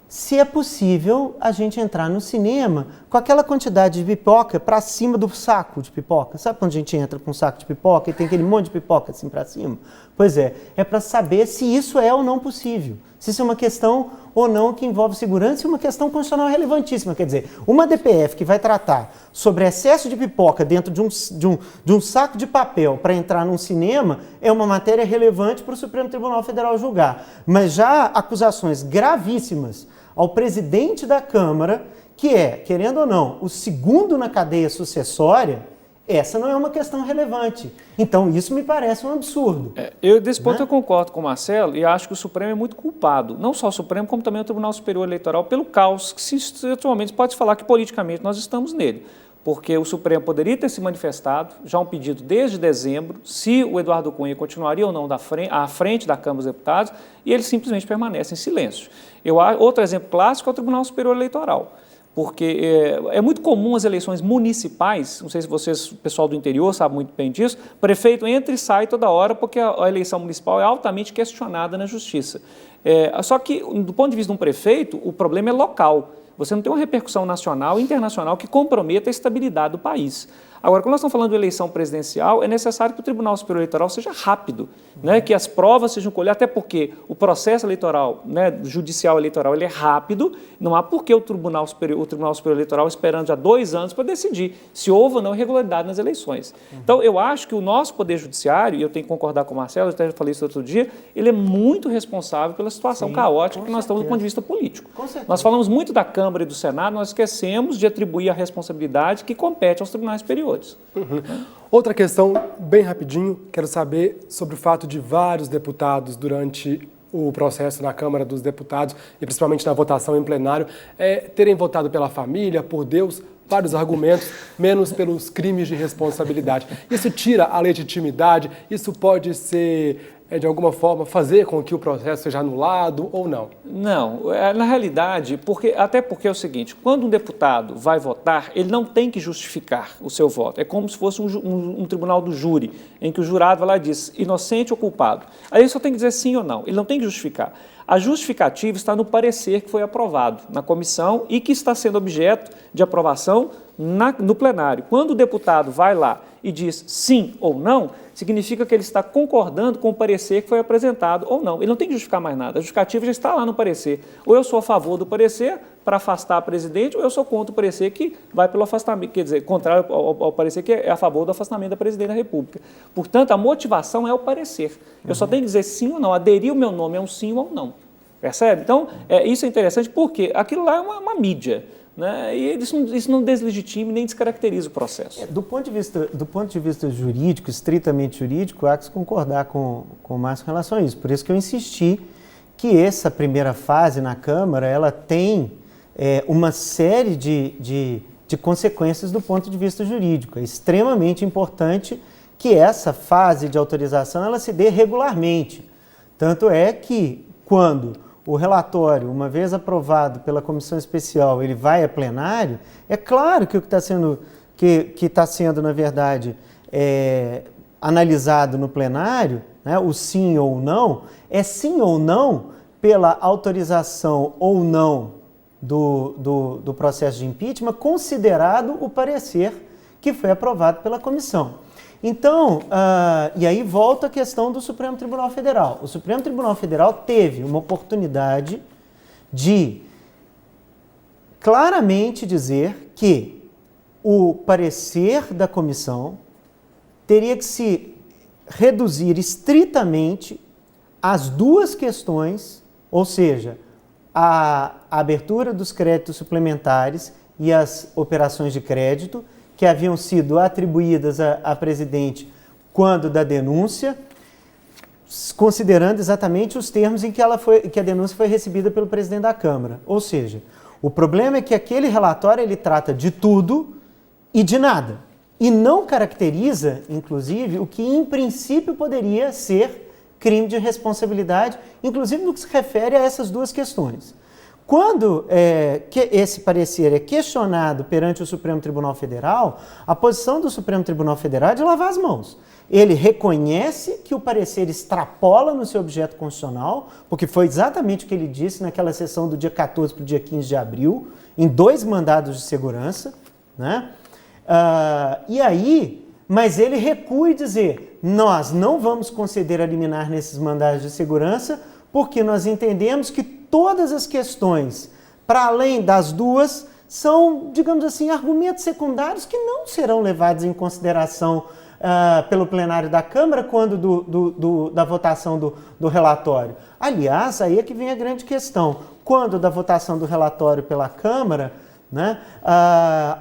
Se é possível a gente entrar no cinema com aquela quantidade de pipoca para cima do saco de pipoca. Sabe quando a gente entra com um saco de pipoca e tem aquele monte de pipoca assim para cima? Pois é para saber se isso é ou não possível. Se isso é uma questão ou não que envolve segurança e uma questão constitucional relevantíssima. Quer dizer, uma DPF que vai tratar sobre excesso de pipoca dentro de um saco de papel para entrar num cinema é uma matéria relevante para o Supremo Tribunal Federal julgar. Mas já acusações gravíssimas ao presidente da Câmara, que é, querendo ou não, o segundo na cadeia sucessória, essa não é uma questão relevante. Então, isso me parece um absurdo. Desse ponto eu concordo com o Marcelo e acho que o Supremo é muito culpado. Não só o Supremo, como também o Tribunal Superior Eleitoral, pelo caos que, atualmente, pode falar que politicamente nós estamos nele. Porque o Supremo poderia ter se manifestado, já um pedido desde dezembro, se o Eduardo Cunha continuaria ou não à frente da Câmara dos Deputados, e ele simplesmente permanece em silêncio. Outro exemplo clássico é o Tribunal Superior Eleitoral, porque é muito comum as eleições municipais, não sei se vocês, o pessoal do interior sabe muito bem disso, prefeito entra e sai toda hora porque a eleição municipal é altamente questionada na Justiça. Só que, do ponto de vista de um prefeito, o problema é local. Você não tem uma repercussão nacional e internacional que comprometa a estabilidade do país. Agora, quando nós estamos falando de eleição presidencial, é necessário que o Tribunal Superior Eleitoral seja rápido, né? Que as provas sejam colhidas, até porque o processo eleitoral, né, judicial eleitoral, ele é rápido, não há por que o Tribunal Superior Eleitoral esperando já 2 anos para decidir se houve ou não irregularidade nas eleições. Então, eu acho que o nosso Poder Judiciário, e eu tenho que concordar com o Marcelo, eu até falei isso outro dia, ele é muito responsável pela situação caótica que nós estamos do ponto de vista político. Nós falamos muito da Câmara e do Senado, nós esquecemos de atribuir a responsabilidade que compete aos tribunais superiores. Outra questão, bem rapidinho, quero saber sobre o fato de vários deputados durante o processo na Câmara dos Deputados e principalmente na votação em plenário terem votado pela família, por Deus, vários argumentos, menos pelos crimes de responsabilidade. Isso tira a legitimidade, isso pode ser de alguma forma, fazer com que o processo seja anulado ou não? Não, na realidade, até porque é o seguinte, quando um deputado vai votar, ele não tem que justificar o seu voto. É como se fosse um tribunal do júri, em que o jurado vai lá e diz inocente ou culpado. Aí ele só tem que dizer sim ou não, ele não tem que justificar. A justificativa está no parecer que foi aprovado na comissão e que está sendo objeto de aprovação no plenário. Quando o deputado vai lá e diz sim ou não, significa que ele está concordando com o parecer que foi apresentado ou não. Ele não tem que justificar mais nada, a justificativa já está lá no parecer. Ou eu sou a favor do parecer para afastar a presidente, ou eu sou contra o parecer que vai pelo afastamento, quer dizer, contrário ao parecer que é a favor do afastamento da presidente da República. Portanto, a motivação é o parecer. Eu só tenho que dizer sim ou não, aderir o meu nome é um sim ou não. Percebe? Então, isso é interessante porque aquilo lá é uma mídia. Né? E isso não deslegitima nem descaracteriza o processo. Do ponto de vista jurídico, estritamente jurídico, há que concordar com o Márcio em relação a isso. Por isso que eu insisti que essa primeira fase na Câmara ela tem uma série de consequências do ponto de vista jurídico. É extremamente importante que essa fase de autorização ela se dê regularmente. Tanto é que, quando o relatório, uma vez aprovado pela comissão especial, ele vai a plenário, é claro que o que está sendo, na verdade, analisado no plenário, né, o sim ou não, é sim ou não pela autorização ou não do processo de impeachment, considerado o parecer que foi aprovado pela comissão. Então, e aí volta a questão do Supremo Tribunal Federal. O Supremo Tribunal Federal teve uma oportunidade de claramente dizer que o parecer da comissão teria que se reduzir estritamente às duas questões, ou seja, a abertura dos créditos suplementares e as operações de crédito, que haviam sido atribuídas à presidente quando da denúncia, considerando exatamente os termos em que a denúncia foi recebida pelo presidente da Câmara. Ou seja, o problema é que aquele relatório ele trata de tudo e de nada. E não caracteriza, inclusive, o que em princípio poderia ser crime de responsabilidade, inclusive no que se refere a essas duas questões. Quando esse parecer é questionado perante o Supremo Tribunal Federal, a posição do Supremo Tribunal Federal é de lavar as mãos. Ele reconhece que o parecer extrapola no seu objeto constitucional, porque foi exatamente o que ele disse naquela sessão do dia 14 para o dia 15 de abril, em 2 mandados de segurança, né? Mas ele recua e dizer, nós não vamos conceder a liminar nesses mandados de segurança, porque nós entendemos que todas as questões, para além das duas, são, digamos assim, argumentos secundários que não serão levados em consideração pelo plenário da Câmara quando da votação do relatório. Aliás, aí é que vem a grande questão. Quando da votação do relatório pela Câmara, né,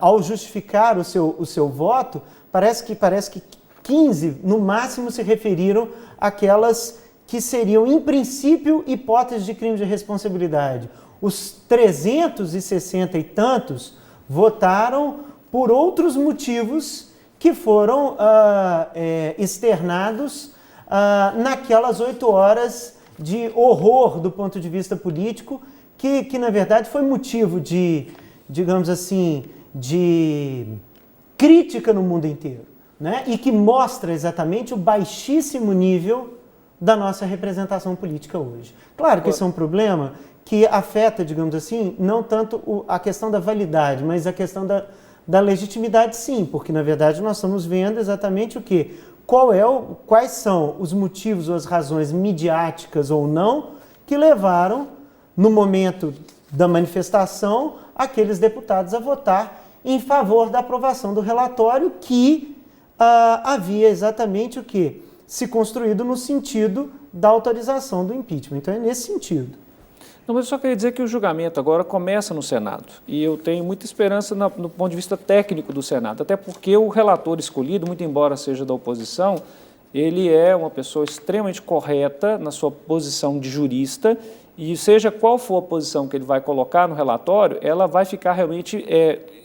ao justificar o seu voto, parece que 15, no máximo, se referiram àquelas que seriam, em princípio, hipóteses de crime de responsabilidade. Os 360 e tantos votaram por outros motivos que foram externados naquelas 8 horas de horror do ponto de vista político, que na verdade foi motivo de, digamos assim, de crítica no mundo inteiro, né? E que mostra exatamente o baixíssimo nível da nossa representação política hoje. Claro que esse é um problema que afeta, digamos assim, não tanto a questão da validade, mas a questão da legitimidade, sim, porque, na verdade, nós estamos vendo exatamente o quê? Quais são os motivos ou as razões midiáticas ou não que levaram, no momento da manifestação, aqueles deputados a votar em favor da aprovação do relatório que havia exatamente o quê? Se construído no sentido da autorização do impeachment. Então, é nesse sentido. Não, mas eu só queria dizer que o julgamento agora começa no Senado. E eu tenho muita esperança no ponto de vista técnico do Senado, até porque o relator escolhido, muito embora seja da oposição, ele é uma pessoa extremamente correta na sua posição de jurista, e seja qual for a posição que ele vai colocar no relatório, ela vai ficar realmente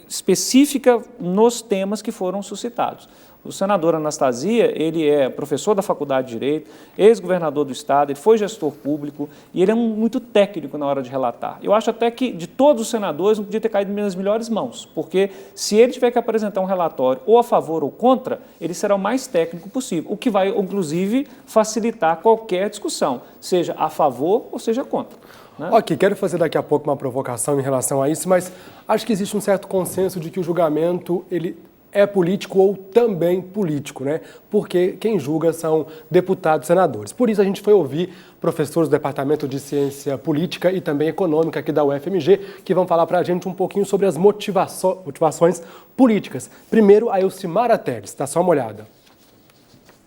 específica nos temas que foram suscitados. O senador Anastasia, ele é professor da Faculdade de Direito, ex-governador do Estado, ele foi gestor público e ele é muito técnico na hora de relatar. Eu acho até que, de todos os senadores, não podia ter caído nas melhores mãos, porque se ele tiver que apresentar um relatório ou a favor ou contra, ele será o mais técnico possível, o que vai, inclusive, facilitar qualquer discussão, seja a favor ou seja contra. Né? Ok, quero fazer daqui a pouco uma provocação em relação a isso, mas acho que existe um certo consenso de que o julgamento ele é político ou também político, né? Porque quem julga são deputados e senadores. Por isso a gente foi ouvir professores do Departamento de Ciência Política e também Econômica aqui da UFMG, que vão falar para a gente um pouquinho sobre as motivações políticas. Primeiro, a Elcimara Teles, dá só uma olhada.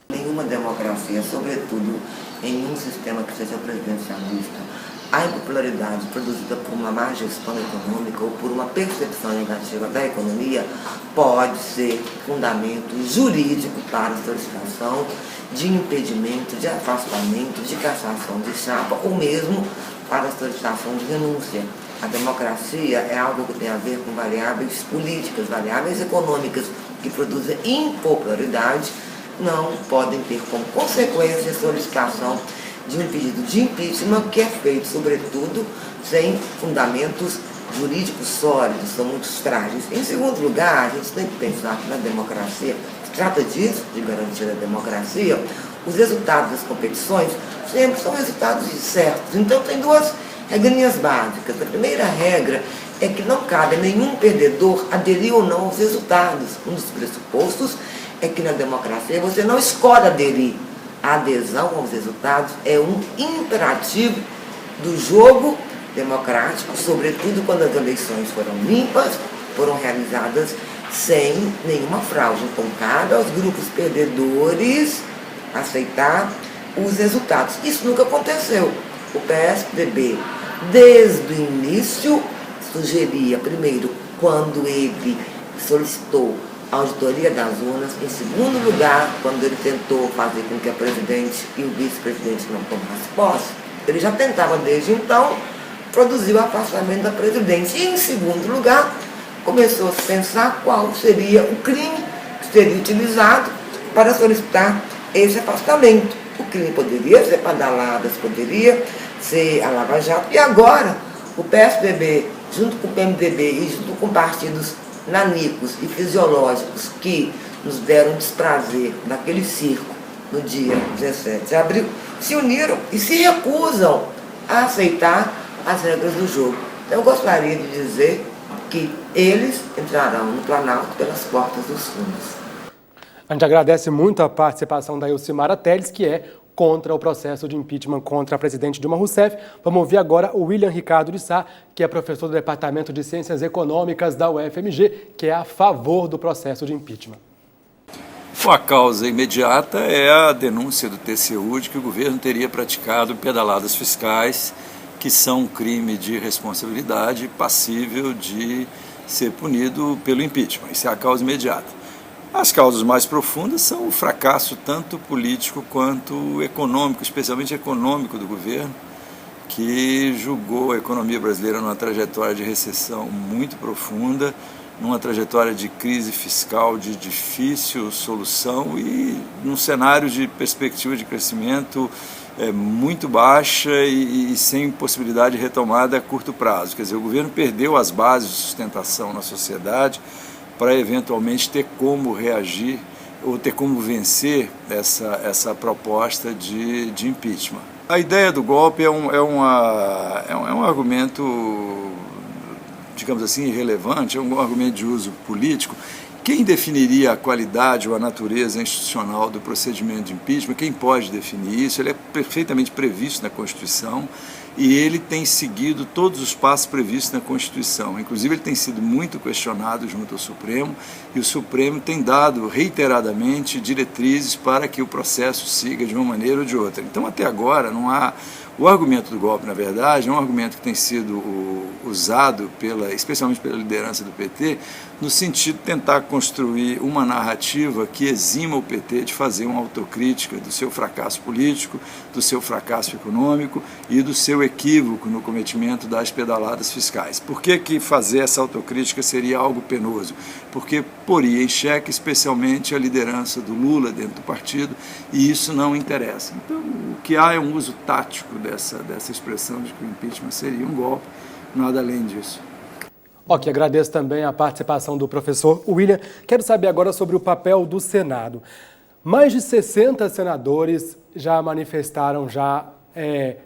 Nenhuma democracia, sobretudo em um sistema que seja presidencialista, a impopularidade produzida por uma má gestão econômica ou por uma percepção negativa da economia pode ser fundamento jurídico para a solicitação de impedimento, de afastamento, de cassação de chapa ou mesmo para a solicitação de renúncia. A democracia é algo que tem a ver com variáveis políticas, variáveis econômicas que produzem impopularidade, não podem ter como consequência a solicitação de um pedido de impeachment que é feito, sobretudo, sem fundamentos jurídicos sólidos, são muito frágeis. Em segundo lugar, a gente tem que pensar que na democracia, se trata disso, de garantir a democracia, os resultados das competições sempre são resultados certos. Então tem duas regrinhas básicas. A primeira regra é que não cabe a nenhum perdedor aderir ou não aos resultados. Um dos pressupostos é que na democracia você não escolhe aderir. A adesão aos resultados é um imperativo do jogo democrático, sobretudo quando as eleições foram limpas, foram realizadas sem nenhuma fraude. Então, cabe aos grupos perdedores aceitar os resultados. Isso nunca aconteceu. O PSDB, desde o início, sugeria, primeiro, quando ele solicitou a auditoria das urnas, em segundo lugar, quando ele tentou fazer com que a presidente e o vice-presidente não tomassem posse, ele já tentava desde então produzir o afastamento da presidência. E em segundo lugar, começou a se pensar qual seria o crime que seria utilizado para solicitar esse afastamento. O crime poderia ser Padaladas, poderia ser a Lava Jato, e agora o PSDB, junto com o PMDB e junto com partidos nanicos e fisiológicos que nos deram desprazer naquele circo no dia 17 de abril, se uniram e se recusam a aceitar as regras do jogo. Então, eu gostaria de dizer que eles entrarão no Planalto pelas portas dos fundos. A gente agradece muito a participação da Elcimara Teles, que é contra o processo de impeachment contra a presidente Dilma Rousseff. Vamos ouvir agora o William Ricardo de Sá, que é professor do Departamento de Ciências Econômicas da UFMG, que é a favor do processo de impeachment. A causa imediata é a denúncia do TCU de que o governo teria praticado pedaladas fiscais, que são um crime de responsabilidade passível de ser punido pelo impeachment. Isso é a causa imediata. As causas mais profundas são o fracasso tanto político quanto econômico, especialmente econômico do governo, que julgou a economia brasileira numa trajetória de recessão muito profunda, numa trajetória de crise fiscal de difícil solução e num cenário de perspectiva de crescimento muito baixa e sem possibilidade de retomada a curto prazo. Quer dizer, o governo perdeu as bases de sustentação na sociedade para eventualmente ter como reagir ou ter como vencer essa proposta de impeachment. A ideia do golpe é um argumento, digamos assim, irrelevante, é um argumento de uso político. Quem definiria a qualidade ou a natureza institucional do procedimento de impeachment? Quem pode definir isso? Ele é perfeitamente previsto na Constituição e ele tem seguido todos os passos previstos na Constituição. Inclusive, ele tem sido muito questionado junto ao Supremo e o Supremo tem dado reiteradamente diretrizes para que o processo siga de uma maneira ou de outra. Então, até agora, não há O argumento do golpe, na verdade, é um argumento que tem sido usado, especialmente pela liderança do PT, no sentido de tentar construir uma narrativa que exima o PT de fazer uma autocrítica do seu fracasso político, do seu fracasso econômico e do seu equívoco no cometimento das pedaladas fiscais. Por que fazer essa autocrítica seria algo penoso? Porque poria em xeque especialmente a liderança do Lula dentro do partido, e isso não interessa. Então, o que há é um uso tático dessa expressão de que o impeachment seria um golpe, nada além disso. Ok, agradeço também a participação do professor William. Quero saber agora sobre o papel do Senado. Mais de 60 senadores já manifestaram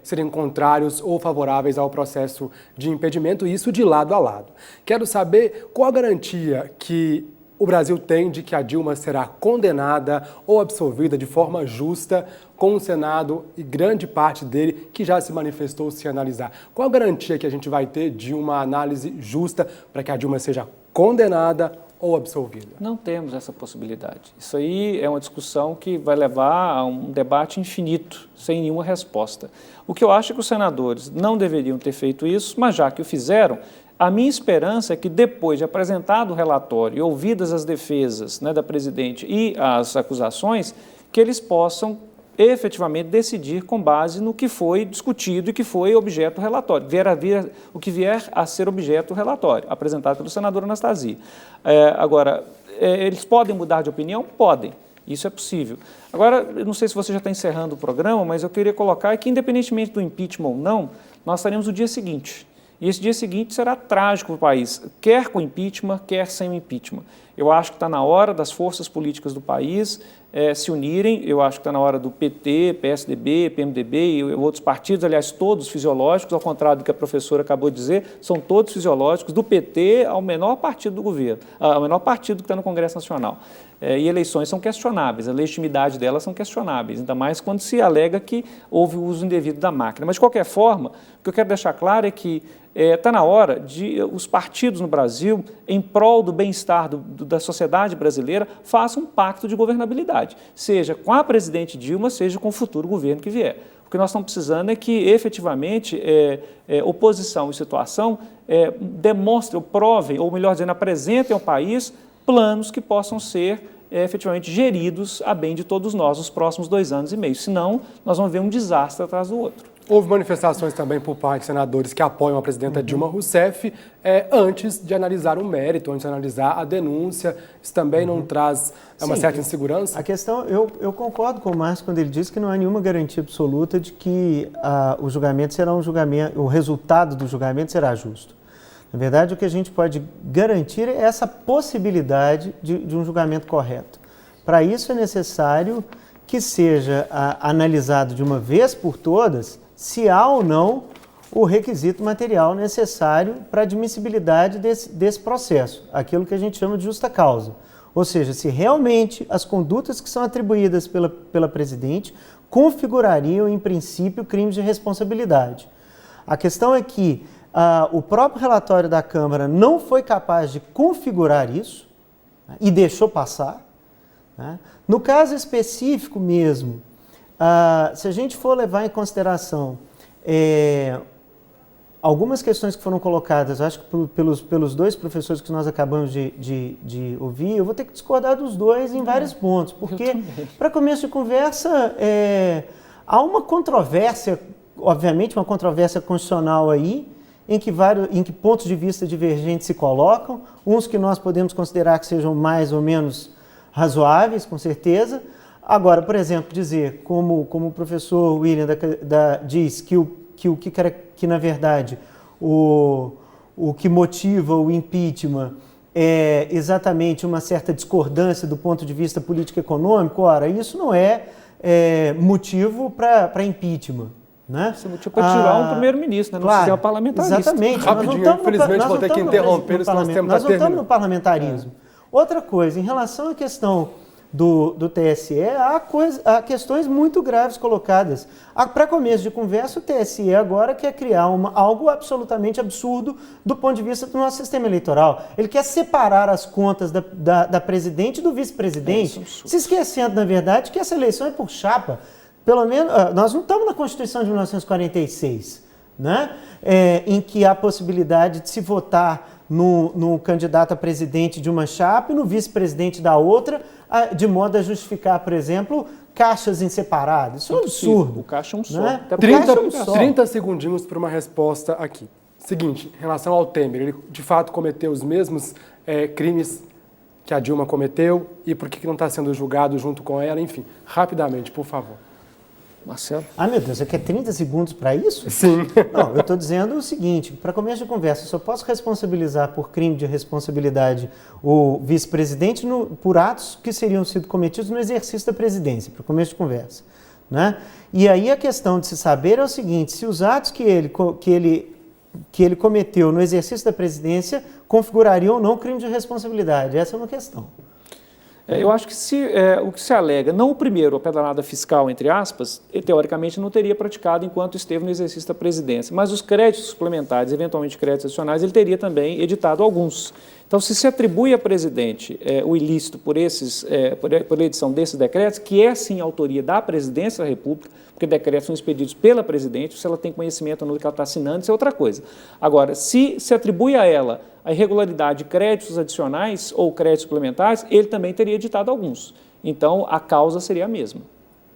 serem contrários ou favoráveis ao processo de impedimento, e isso de lado a lado. Quero saber qual a garantia que o Brasil tem de que a Dilma será condenada ou absolvida de forma justa, com o Senado e grande parte dele que já se manifestou sem analisar. Qual a garantia que a gente vai ter de uma análise justa para que a Dilma seja condenada ou absolvida? Não temos essa possibilidade. Isso aí é uma discussão que vai levar a um debate infinito, sem nenhuma resposta. O que eu acho é que os senadores não deveriam ter feito isso, mas já que o fizeram, a minha esperança é que depois de apresentado o relatório e ouvidas as defesas, né, da presidente e as acusações, que eles possam efetivamente decidir com base no que foi discutido e que foi objeto do relatório, o que vier a ser objeto do relatório, apresentado pelo senador Anastasia. Agora, eles podem mudar de opinião? Podem. Isso é possível. Agora, eu não sei se você já está encerrando o programa, mas eu queria colocar que, independentemente do impeachment ou não, nós teremos o dia seguinte. E esse dia seguinte será trágico para o país, quer com impeachment, quer sem o impeachment. Eu acho que está na hora das forças políticas do país se unirem. Eu acho que está na hora do PT, PSDB, PMDB e outros partidos, aliás, todos fisiológicos, ao contrário do que a professora acabou de dizer, são todos fisiológicos, do PT ao menor partido do governo, ao menor partido que está no Congresso Nacional. E eleições são questionáveis, a legitimidade delas são questionáveis, ainda mais quando se alega que houve o uso indevido da máquina. Mas, de qualquer forma, o que eu quero deixar claro é que está na hora de os partidos no Brasil, em prol do bem-estar da sociedade brasileira, façam um pacto de governabilidade, seja com a presidente Dilma, seja com o futuro governo que vier. O que nós estamos precisando é que, efetivamente, oposição e situação demonstrem, ou provem, ou melhor dizendo, apresentem ao país planos que possam ser efetivamente geridos a bem de todos nós nos próximos 2 anos e meio. Senão, nós vamos ver um desastre atrás do outro. Houve manifestações também por parte de senadores que apoiam a presidenta Dilma Rousseff antes de analisar o mérito, antes de analisar a denúncia. Isso também não traz uma certa insegurança? A questão, eu concordo com o Márcio quando ele diz que não há nenhuma garantia absoluta de que o julgamento será o resultado do julgamento será justo. Na verdade, o que a gente pode garantir é essa possibilidade de um julgamento correto. Para isso é necessário que seja analisado de uma vez por todas se há ou não o requisito material necessário para a admissibilidade desse processo, aquilo que a gente chama de justa causa. Ou seja, se realmente as condutas que são atribuídas pela presidente configurariam, em princípio, crimes de responsabilidade. A questão é que o próprio relatório da Câmara não foi capaz de configurar isso, né, e deixou passar. Né? No caso específico mesmo, se a gente for levar em consideração algumas questões que foram colocadas, acho que pelos 2 professores que nós acabamos de ouvir, eu vou ter que discordar dos 2 em vários pontos, porque, para começo de conversa, há uma controvérsia, obviamente uma controvérsia constitucional aí, em que pontos de vista divergentes se colocam, uns que nós podemos considerar que sejam mais ou menos razoáveis, com certeza. Agora, por exemplo, dizer, como o professor William diz, que na verdade o que motiva o impeachment é exatamente uma certa discordância do ponto de vista político-econômico, ora, isso não é motivo para impeachment. Né? Esse motivo para tirar um primeiro-ministro, né? No sistema parlamentarista. Exatamente. Rapidinho, infelizmente vou ter que interromper, nós temos nós não estamos no parlamentarismo. Outra coisa, em relação à questão do TSE, há questões muito graves colocadas. Para começo de conversa, o TSE agora quer criar algo absolutamente absurdo do ponto de vista do nosso sistema eleitoral. Ele quer separar as contas da presidente e do vice-presidente, se esquecendo, na verdade, que essa eleição é por chapa. pelo menos, nós não estamos na Constituição de 1946, né? Em que há possibilidade de se votar no candidato a presidente de uma chapa e no vice-presidente da outra, de modo a justificar, por exemplo, caixas em separado. Isso é um absurdo. O caixa é um só. Né? 30 segundinhos para uma resposta aqui. Seguinte, em relação ao Temer, ele de fato cometeu os mesmos crimes que a Dilma cometeu e por que não está sendo julgado junto com ela? Enfim, rapidamente, por favor. Marcelo? Meu Deus, você quer 30 segundos para isso? Sim. Não, eu estou dizendo o seguinte, para começo de conversa, eu só posso responsabilizar por crime de responsabilidade o vice-presidente por atos que seriam sido cometidos no exercício da presidência, para começo de conversa. Né? E aí a questão de se saber é o seguinte, se os atos que ele cometeu no exercício da presidência configurariam ou não crime de responsabilidade, essa é uma questão. Eu acho que o que se alega, não o primeiro, a pedalada fiscal, entre aspas, ele teoricamente não teria praticado enquanto esteve no exercício da presidência, mas os créditos suplementares, eventualmente créditos adicionais, ele teria também editado alguns. Então, se atribui a presidente o ilícito por edição desses decretos, que é sim autoria da presidência da República, porque decretos são expedidos pela presidente, se ela tem conhecimento no que ela está assinando, isso é outra coisa. Agora, se atribui a ela a irregularidade de créditos adicionais ou créditos suplementares, ele também teria editado alguns. Então, a causa seria a mesma.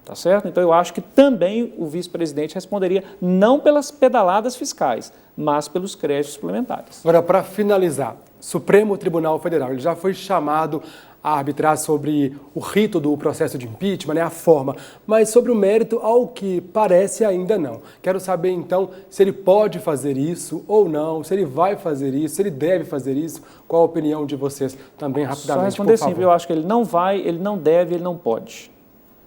Tá certo? Então, eu acho que também o vice-presidente responderia não pelas pedaladas fiscais, mas pelos créditos suplementares. Agora, para finalizar, Supremo Tribunal Federal, ele já foi chamado a arbitrar sobre o rito do processo de impeachment, né, a forma, mas sobre o mérito, ao que parece, ainda não. Quero saber, então, se ele pode fazer isso ou não, se ele vai fazer isso, se ele deve fazer isso, qual a opinião de vocês também, rapidamente, só responder por favor. Sim, eu acho que ele não vai, ele não deve, ele não pode.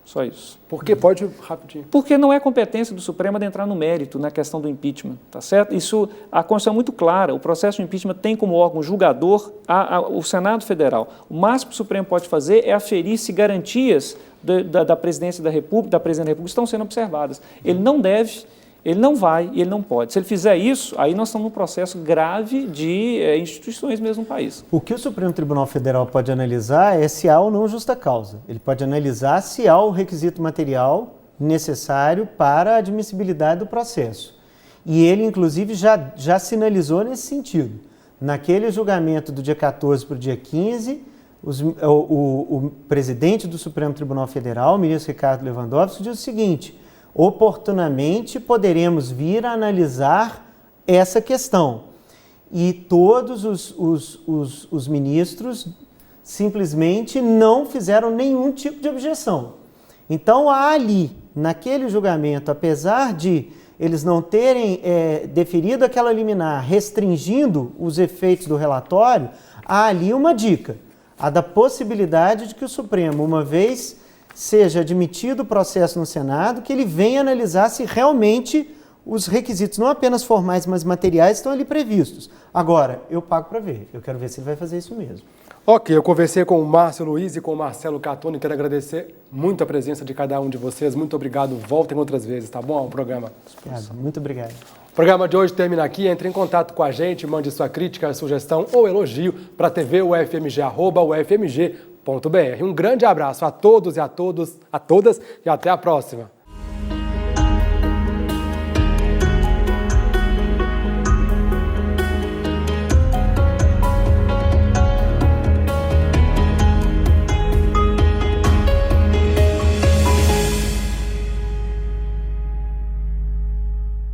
Só isso. Por que pode, rapidinho? Porque não é competência do Supremo de entrar no mérito na questão do impeachment, tá certo? Isso, a Constituição é muito clara, o processo de impeachment tem como órgão julgador o Senado Federal. O máximo que o Supremo pode fazer é aferir se garantias da presidência da República, da presidente da República estão sendo observadas. Ele não deve, ele não vai e ele não pode. Se ele fizer isso, aí nós estamos num processo grave de instituições mesmo no país. O que o Supremo Tribunal Federal pode analisar é se há ou não justa causa. Ele pode analisar se há o requisito material necessário para a admissibilidade do processo. E ele, inclusive, já sinalizou nesse sentido. Naquele julgamento do dia 14 para o dia 15, o presidente do Supremo Tribunal Federal, o ministro Ricardo Lewandowski, diz o seguinte: oportunamente poderemos vir a analisar essa questão. E todos os ministros simplesmente não fizeram nenhum tipo de objeção. Então, há ali, naquele julgamento, apesar de eles não terem deferido aquela liminar restringindo os efeitos do relatório, há ali uma dica, a da possibilidade de que o Supremo, uma vez seja admitido o processo no Senado, que ele venha analisar se realmente os requisitos, não apenas formais, mas materiais, estão ali previstos. Agora, eu pago para ver. Eu quero ver se ele vai fazer isso mesmo. Ok, eu conversei com o Márcio Luiz e com o Marcelo Catone. Quero agradecer muito a presença de cada um de vocês. Muito obrigado. Voltem outras vezes, tá bom? Ao programa. Muito obrigado. O programa de hoje termina aqui. Entre em contato com a gente, mande sua crítica, sugestão ou elogio para tvufmg@ufmg.br. Um grande abraço a todos e a todas e até a próxima.